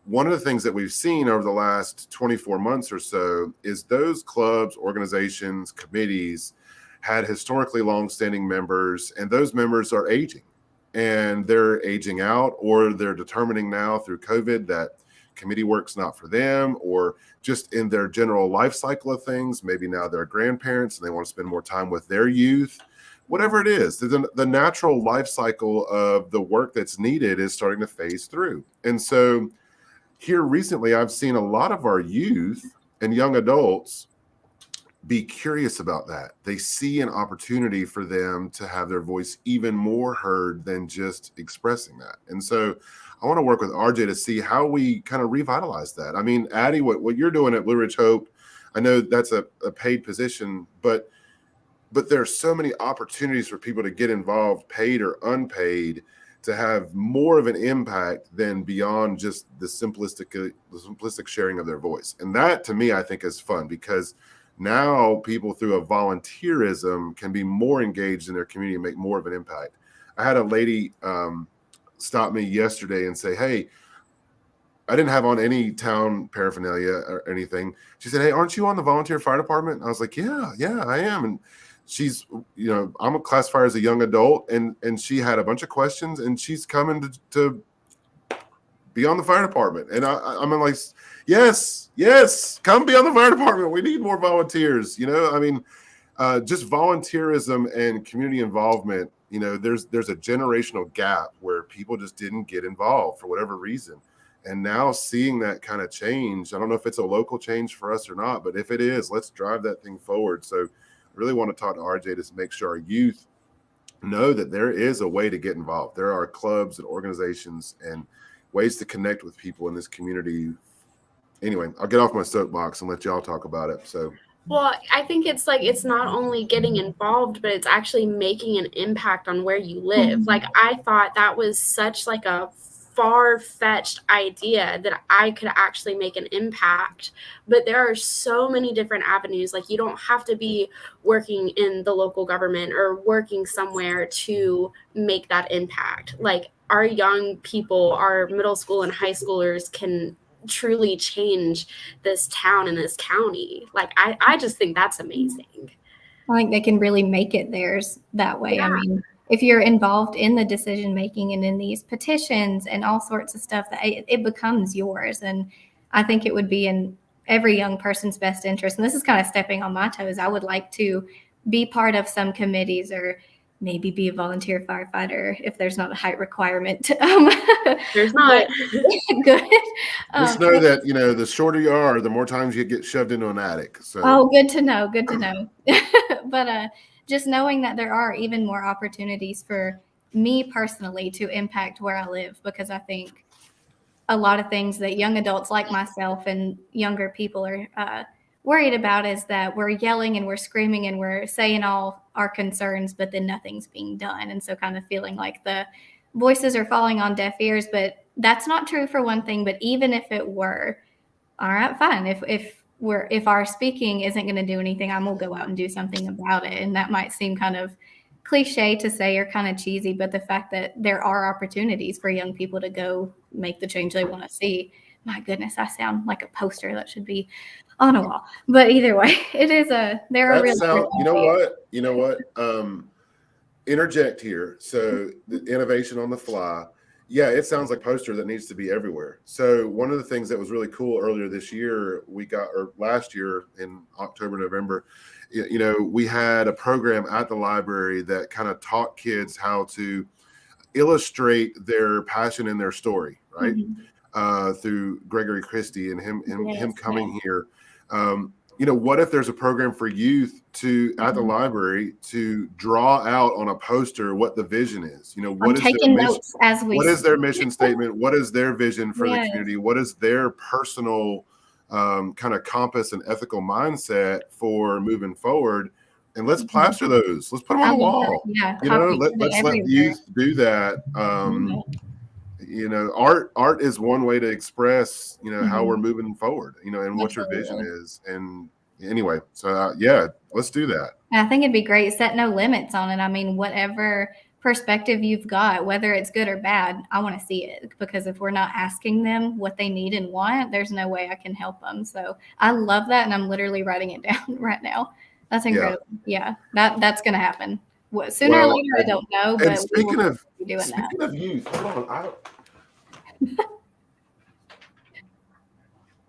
One of the things that we've seen over the last 24 months or so is those clubs, organizations, committees had historically long-standing members, and those members are aging. And they're aging out, or they're determining now through COVID that committee work's not for them, or just in their general life cycle of things. Maybe now they're grandparents and they want to spend more time with their youth. Whatever it is, the natural life cycle of the work that's needed is starting to phase through. And so here recently, I've seen a lot of our youth and young adults be curious about that. They see an opportunity for them to have their voice even more heard than just expressing that. And so I want to work with RJ to see how we kind of revitalize that. I mean, Addie, what you're doing at Blue Ridge Hope, I know that's a paid position, but there's so many opportunities for people to get involved, paid or unpaid, to have more of an impact than beyond just the simplistic sharing of their voice. And that, to me, I think is fun, because now people through a volunteerism can be more engaged in their community and make more of an impact. I had a lady stop me yesterday and say, hey, I didn't have on any town paraphernalia or anything. She said, hey, aren't you on the volunteer fire department? And I was like, yeah, I am. And she's, I'm a classifier as a young adult, and she had a bunch of questions, and she's coming to be on the fire department. And I'm like, yes, come be on the fire department. We need more volunteers. I mean, just volunteerism and community involvement. There's a generational gap where people just didn't get involved for whatever reason. And now seeing that kind of change, I don't know if it's a local change for us or not, but if it is, let's drive that thing forward. So I really want to talk to RJ to make sure our youth know that there is a way to get involved. There are clubs and organizations and ways to connect with people in this community anyway, I'll get off my soapbox and let y'all talk about it. So. Well, I think it's like it's not only getting involved, but it's actually making an impact on where you live. Like I thought that was such like a far-fetched idea that I could actually make an impact. But there are so many different avenues. Like you don't have to be working in the local government or working somewhere to make that impact. Like our young people, our middle school and high schoolers can truly change this town and this county. Like I just think that's amazing. I think they can really make it theirs that way. Yeah. I mean, if you're involved in the decision making and in these petitions and all sorts of stuff, that it becomes yours. And I think it would be in every young person's best interest. And this is kind of stepping on my toes. I would like to be part of some committees or maybe be a volunteer firefighter if there's not a height requirement. There's not. Good. Just know that, the shorter you are, the more times you get shoved into an attic. So. Oh, good to know. Good to know. But just knowing that there are even more opportunities for me personally to impact where I live, because I think a lot of things that young adults like myself and younger people are worried about is that we're yelling and we're screaming and we're saying all our concerns, but then nothing's being done. And so kind of feeling like the voices are falling on deaf ears, but that's not true for one thing. But even if it were, all right, fine. If our speaking isn't going to do anything, I'm going to go out and do something about it. And that might seem kind of cliche to say or kind of cheesy, but the fact that there are opportunities for young people to go make the change they want to see. My goodness, I sound like a poster that should be on a wall. But either way, it is there are really you know what? Interject here. So the innovation on the fly. Yeah, it sounds like poster that needs to be everywhere. So one of the things that was really cool earlier this year, last year in October, November, we had a program at the library that kind of taught kids how to illustrate their passion in their story, right? Mm-hmm. Through Gregory Christie and him coming here. What if there's a program for youth at the library to draw out on a poster what the vision is? What is their mission statement? What is their vision for the community? What is their personal kind of compass and ethical mindset for moving forward? And let's plaster those. Let's put them on the wall. Yeah, let's let youth do that. Art is one way to express, how we're moving forward, and what your vision is. And anyway, so let's do that. I think it'd be great. Set no limits on it. I mean, whatever perspective you've got, whether it's good or bad, I want to see it, because if we're not asking them what they need and want, there's no way I can help them. So I love that. And I'm literally writing it down right now. That's incredible. Yeah, that's going to happen. Sooner or later, I don't know. But speaking of youth, hold on.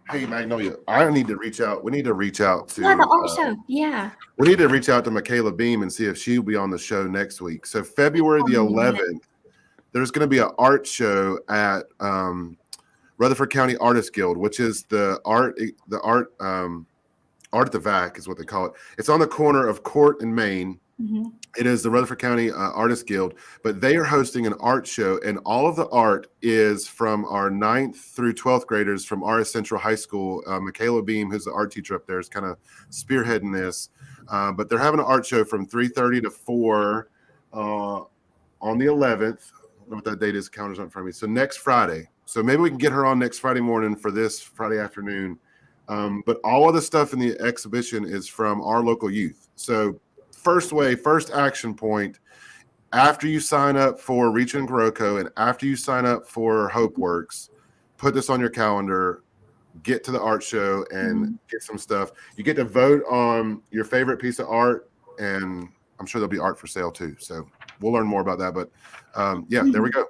Hey, Magnolia, I need to reach out. We need to reach out to the art show. Yeah. We need to reach out to Michaela Beam and see if she'll be on the show next week. So February the 11th, there's going to be an art show at Rutherford County Artists Guild, which is the art at the VAC is what they call it. It's on the corner of Court and Main. Mm-hmm. It is the Rutherford County Artists Guild, but they are hosting an art show, and all of the art is from our 9th through 12th graders from RS Central High School. Michaela Beam, who's the art teacher up there, is kind of spearheading this. But they're having an art show from 3:30 to 4 on the 11th. I don't know what that date is. The calendar's not in front of me. So next Friday. So maybe we can get her on next Friday morning for this Friday afternoon. But all of the stuff in the exhibition is from our local youth. So first action point, after you sign up for Reach and Growco and after you sign up for HopeWorks, put this on your calendar, get to the art show and get some stuff. You get to vote on your favorite piece of art, and I'm sure there'll be art for sale too. So we'll learn more about that. But there we go.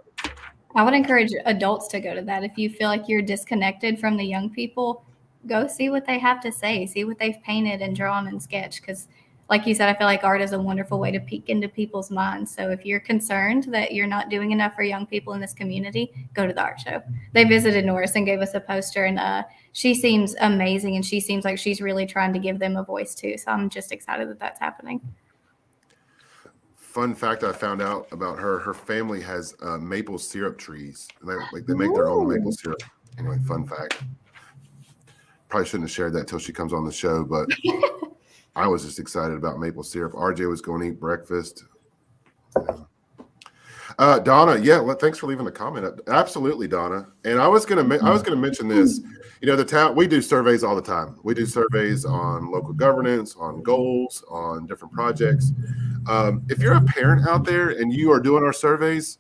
I would encourage adults to go to that. If you feel like you're disconnected from the young people, go see what they have to say, see what they've painted and drawn and sketched. Because like you said, I feel like art is a wonderful way to peek into people's minds. So if you're concerned that you're not doing enough for young people in this community, go to the art show. They visited Norris and gave us a poster, and she seems amazing, and she seems like she's really trying to give them a voice too. So I'm just excited that that's happening. Fun fact I found out about her family has maple syrup trees. They make their own maple syrup. Anyway, fun fact. probably shouldn't have shared that till she comes on the show, but I was just excited about maple syrup. RJ was going to eat breakfast. Donna, thanks for leaving the comment. Absolutely, Donna. And I was gonna mention this. You know, the town, we do surveys all the time. We do surveys on local governance, on goals, on different projects. If you're a parent out there and you are doing our surveys,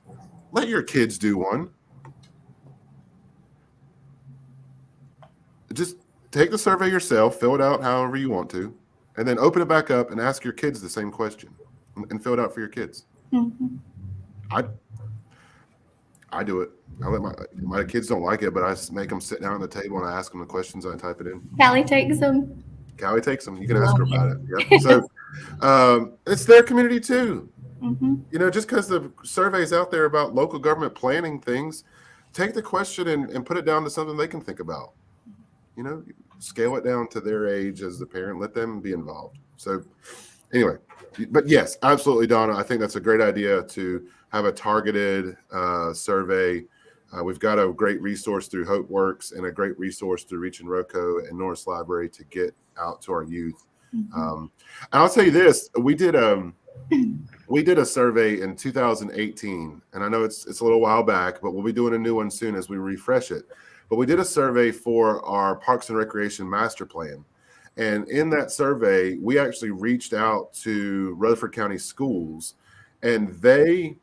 let your kids do one. Just take the survey yourself, fill it out however you want to, and then open it back up and ask your kids the same question and fill it out for your kids. Mm-hmm. I do it. I let my kids don't like it, but I make them sit down at the table and I ask them the questions and I type it in. Callie takes them. Callie takes them. You can ask her about it. Yep. So it's their community too. Mm-hmm. You know, just because the survey's out there about local government planning things, take the question and put it down to something they can think about. You know, scale it down to their age as the parent. Let them be involved. So anyway, but yes, absolutely, Donna. I think that's a great idea to have a targeted survey. We've got a great resource through HopeWorks and a great resource through Reach and Roco and Norris Library to get out to our youth. Mm-hmm. I'll tell you this: we did a survey in 2018, and I know it's a little while back, but we'll be doing a new one soon as we refresh it. But we did a survey for our Parks and Recreation Master Plan. And in that survey, we actually reached out to Rutherford County Schools, and they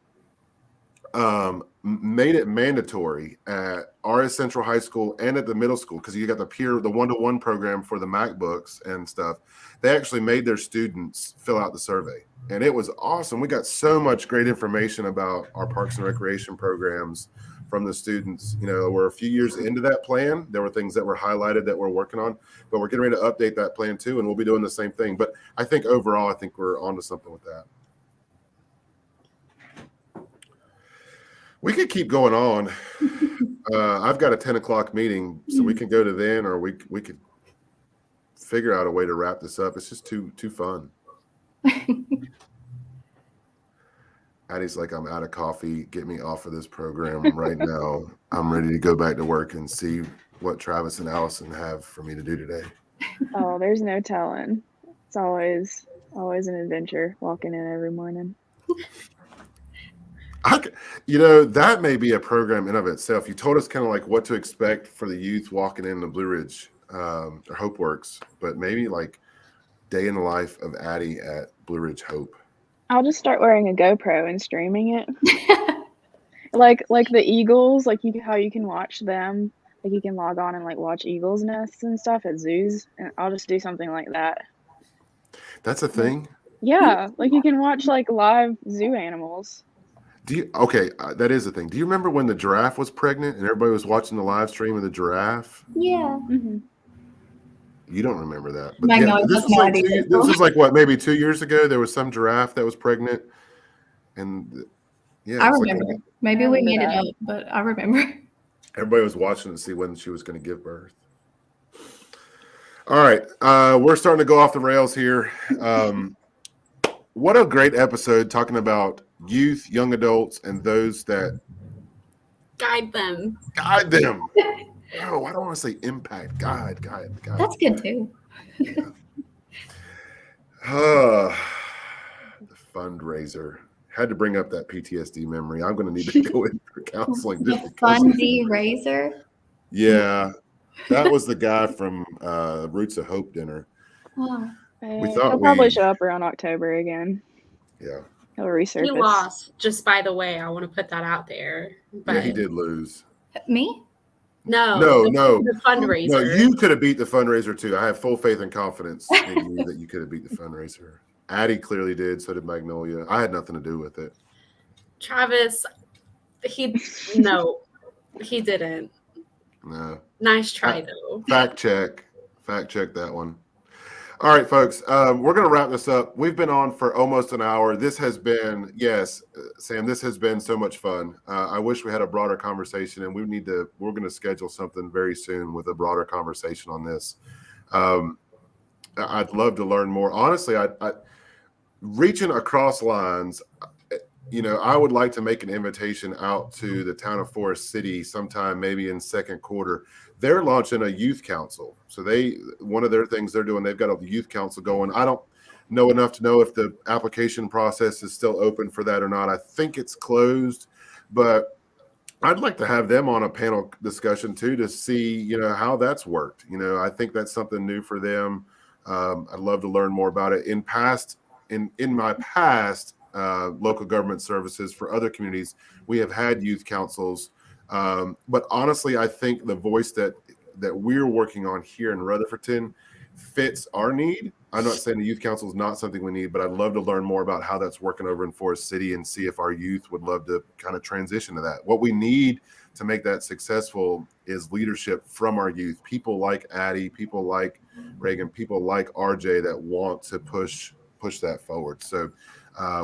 made it mandatory at RS Central High School and at the middle school, because you got the one-to-one program for the MacBooks and stuff. They actually made their students fill out the survey, and it was awesome. We got so much great information about our Parks and Recreation programs from the students. You know, we're a few years into that plan. There were things that were highlighted that we're working on, but we're getting ready to update that plan too, and we'll be doing the same thing. But I think overall, I think we're onto something with that. We could keep going on. I've got a 10 o'clock meeting, so we can go to then, or we could figure out a way to wrap this up. It's just too fun. Addie's like, I'm out of coffee. Get me off of this program right now. I'm ready to go back to work and see what Travis and Allison have for me to do today. Oh, there's no telling. It's always an adventure walking in every morning. You know, that may be a program in of itself. You told us kind of like what to expect for the youth walking into Blue Ridge or HopeWorks, but maybe like day in the life of Addie at Blue Ridge Hope. I'll just start wearing a GoPro and streaming it. like the eagles, how you can watch them. Like you can log on and like watch eagles' nests and stuff at zoos, and I'll just do something like that. That's a thing? Yeah, like you can watch like live zoo animals. That is a thing. Do you remember when the giraffe was pregnant and everybody was watching the live stream of the giraffe? Yeah. Mm-hmm. You don't remember that. But this was like what, maybe 2 years ago, there was some giraffe that was pregnant. And yeah. I remember. Like, maybe we made it up, but I remember. Everybody was watching to see when she was going to give birth. All right. We're starting to go off the rails here. What a great episode talking about youth, young adults, and those that guide them. Oh, I don't want to say impact. Guide. That's good too. Yeah. The fundraiser. Had to bring up that PTSD memory. I'm going to need to go in for counseling. The fundraiser? Yeah. That was the guy from Roots of Hope dinner. Oh. He'll probably show up around October again. Yeah. He'll resurface. He lost, just by the way. I want to put that out there. But yeah, he did lose. Me? No. The fundraiser. No, you could have beat the fundraiser too. I have full faith and confidence in you that you could have beat the fundraiser. Addie clearly did. So did Magnolia. I had nothing to do with it. Travis, he didn't. No. Nice try though. Fact check that one. All right, folks, we're going to wrap this up. We've been on for almost an hour. This has been, Sam, this has been so much fun. I wish we had a broader conversation, and we're going to schedule something very soon with a broader conversation on this. I'd love to learn more. Honestly, I reaching across lines, I would like to make an invitation out to the town of Forest City sometime, maybe in second quarter. They're launching a youth council. So one of their things they're doing, they've got a youth council going. I don't know enough to know if the application process is still open for that or not. I think it's closed, but I'd like to have them on a panel discussion too, to see, how that's worked. I think that's something new for them. I'd love to learn more about it. In my past local government services for other communities, we have had youth councils. But honestly, I think the voice that we're working on here in Rutherfordton fits our need. I'm not saying the youth council is not something we need, but I'd love to learn more about how that's working over in Forest City and see if our youth would love to kind of transition to that. What we need to make that successful is leadership from our youth, people like Addie, people like Reagan, people like RJ that want to push that forward. So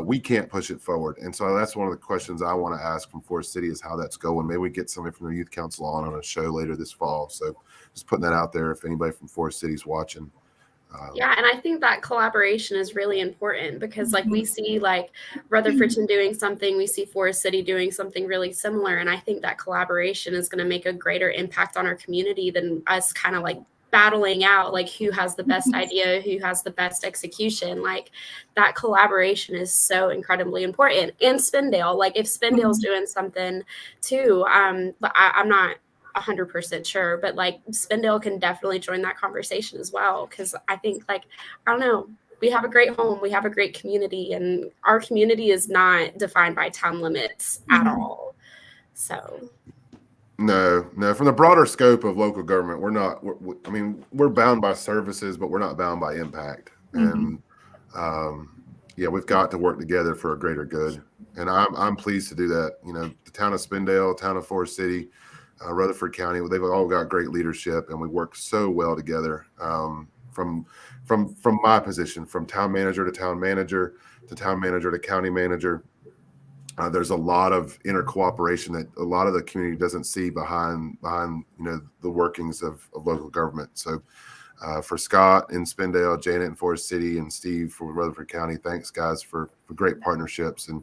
we can't push it forward. And so that's one of the questions I want to ask from Forest City is how that's going. Maybe we get somebody from the youth council on a show later this fall. So just putting that out there if anybody from Forest City is watching. Yeah, and I think that collaboration is really important because we see Rutherfordton doing something, we see Forest City doing something really similar. And I think that collaboration is going to make a greater impact on our community than us kind of battling out who has the best idea, who has the best execution. That collaboration is so incredibly important. And Spindale, if Spindale's doing something too, but I'm not 100% sure, but Spindale can definitely join that conversation as well, because I think I don't know, we have a great home, we have a great community, and our community is not defined by town limits at all. So no, from the broader scope of local government, we're bound by services, but we're not bound by impact. And we've got to work together for a greater good, and I'm pleased to do that. The town of Spindale, town of Forest City, Rutherford County, they've all got great leadership, and we work so well together. From my position, from town manager to town manager to town manager to county manager, there's a lot of inner cooperation that a lot of the community doesn't see behind the workings of local government. So for Scott in Spindale, Janet in Forest City, and Steve for Rutherford County, thanks guys for great partnerships, and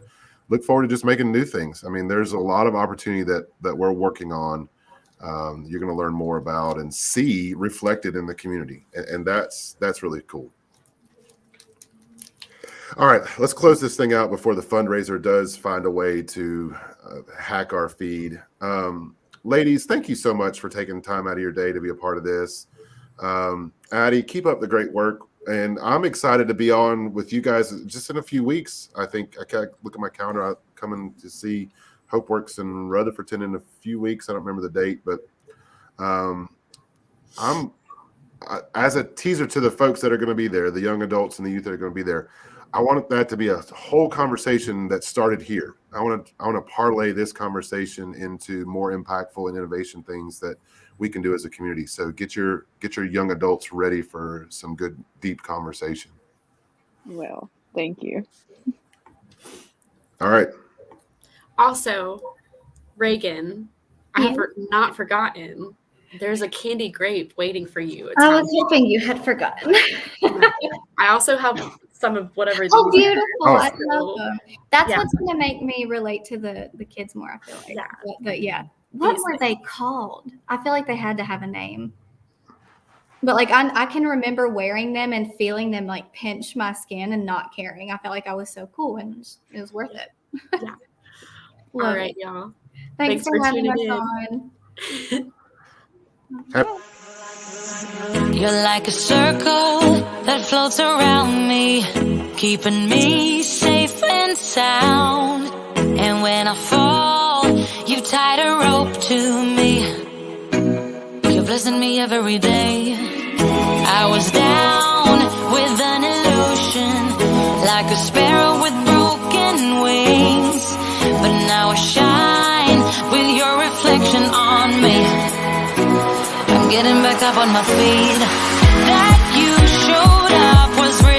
look forward to just making new things. I mean, there's a lot of opportunity that we're working on. You're going to learn more about and see reflected in the community. And that's really cool. All right, let's close this thing out before the fundraiser does find a way to hack our feed. Ladies, thank you so much for taking time out of your day to be a part of this. Addie, keep up the great work. And I'm excited to be on with you guys just in a few weeks. I think I can look at my calendar. I'm coming to see HopeWorks in Rutherfordton in a few weeks. I don't remember the date, but as a teaser to the folks that are going to be there, the young adults and the youth that are going to be there, I want that to be a whole conversation that started here. I want to parlay this conversation into more impactful and innovation things that we can do as a community. So get your young adults ready for some good, deep conversation. Well, thank you. All right. Also, Reagan, I have not forgotten. There's a candy grape waiting for you. I was hoping you had forgotten. I also have some of whatever. Oh, beautiful. Oh. I love them. That's what's going to make me relate to the kids more, I feel like. Yeah. But yeah. What were they called? I feel like they had to have a name. But I can remember wearing them and feeling them pinch my skin and not caring. I felt like I was so cool and it was worth it. Yeah. All right, y'all. Thanks for having us on. You're like a circle that floats around me, keeping me safe and sound. And when I fall, you tied a rope to me. You're blessing me every day. I was down with an illusion, like a sparrow with broken wings. But now I shine with your reflection on me. I'm getting back up on my feet. That you showed up was real.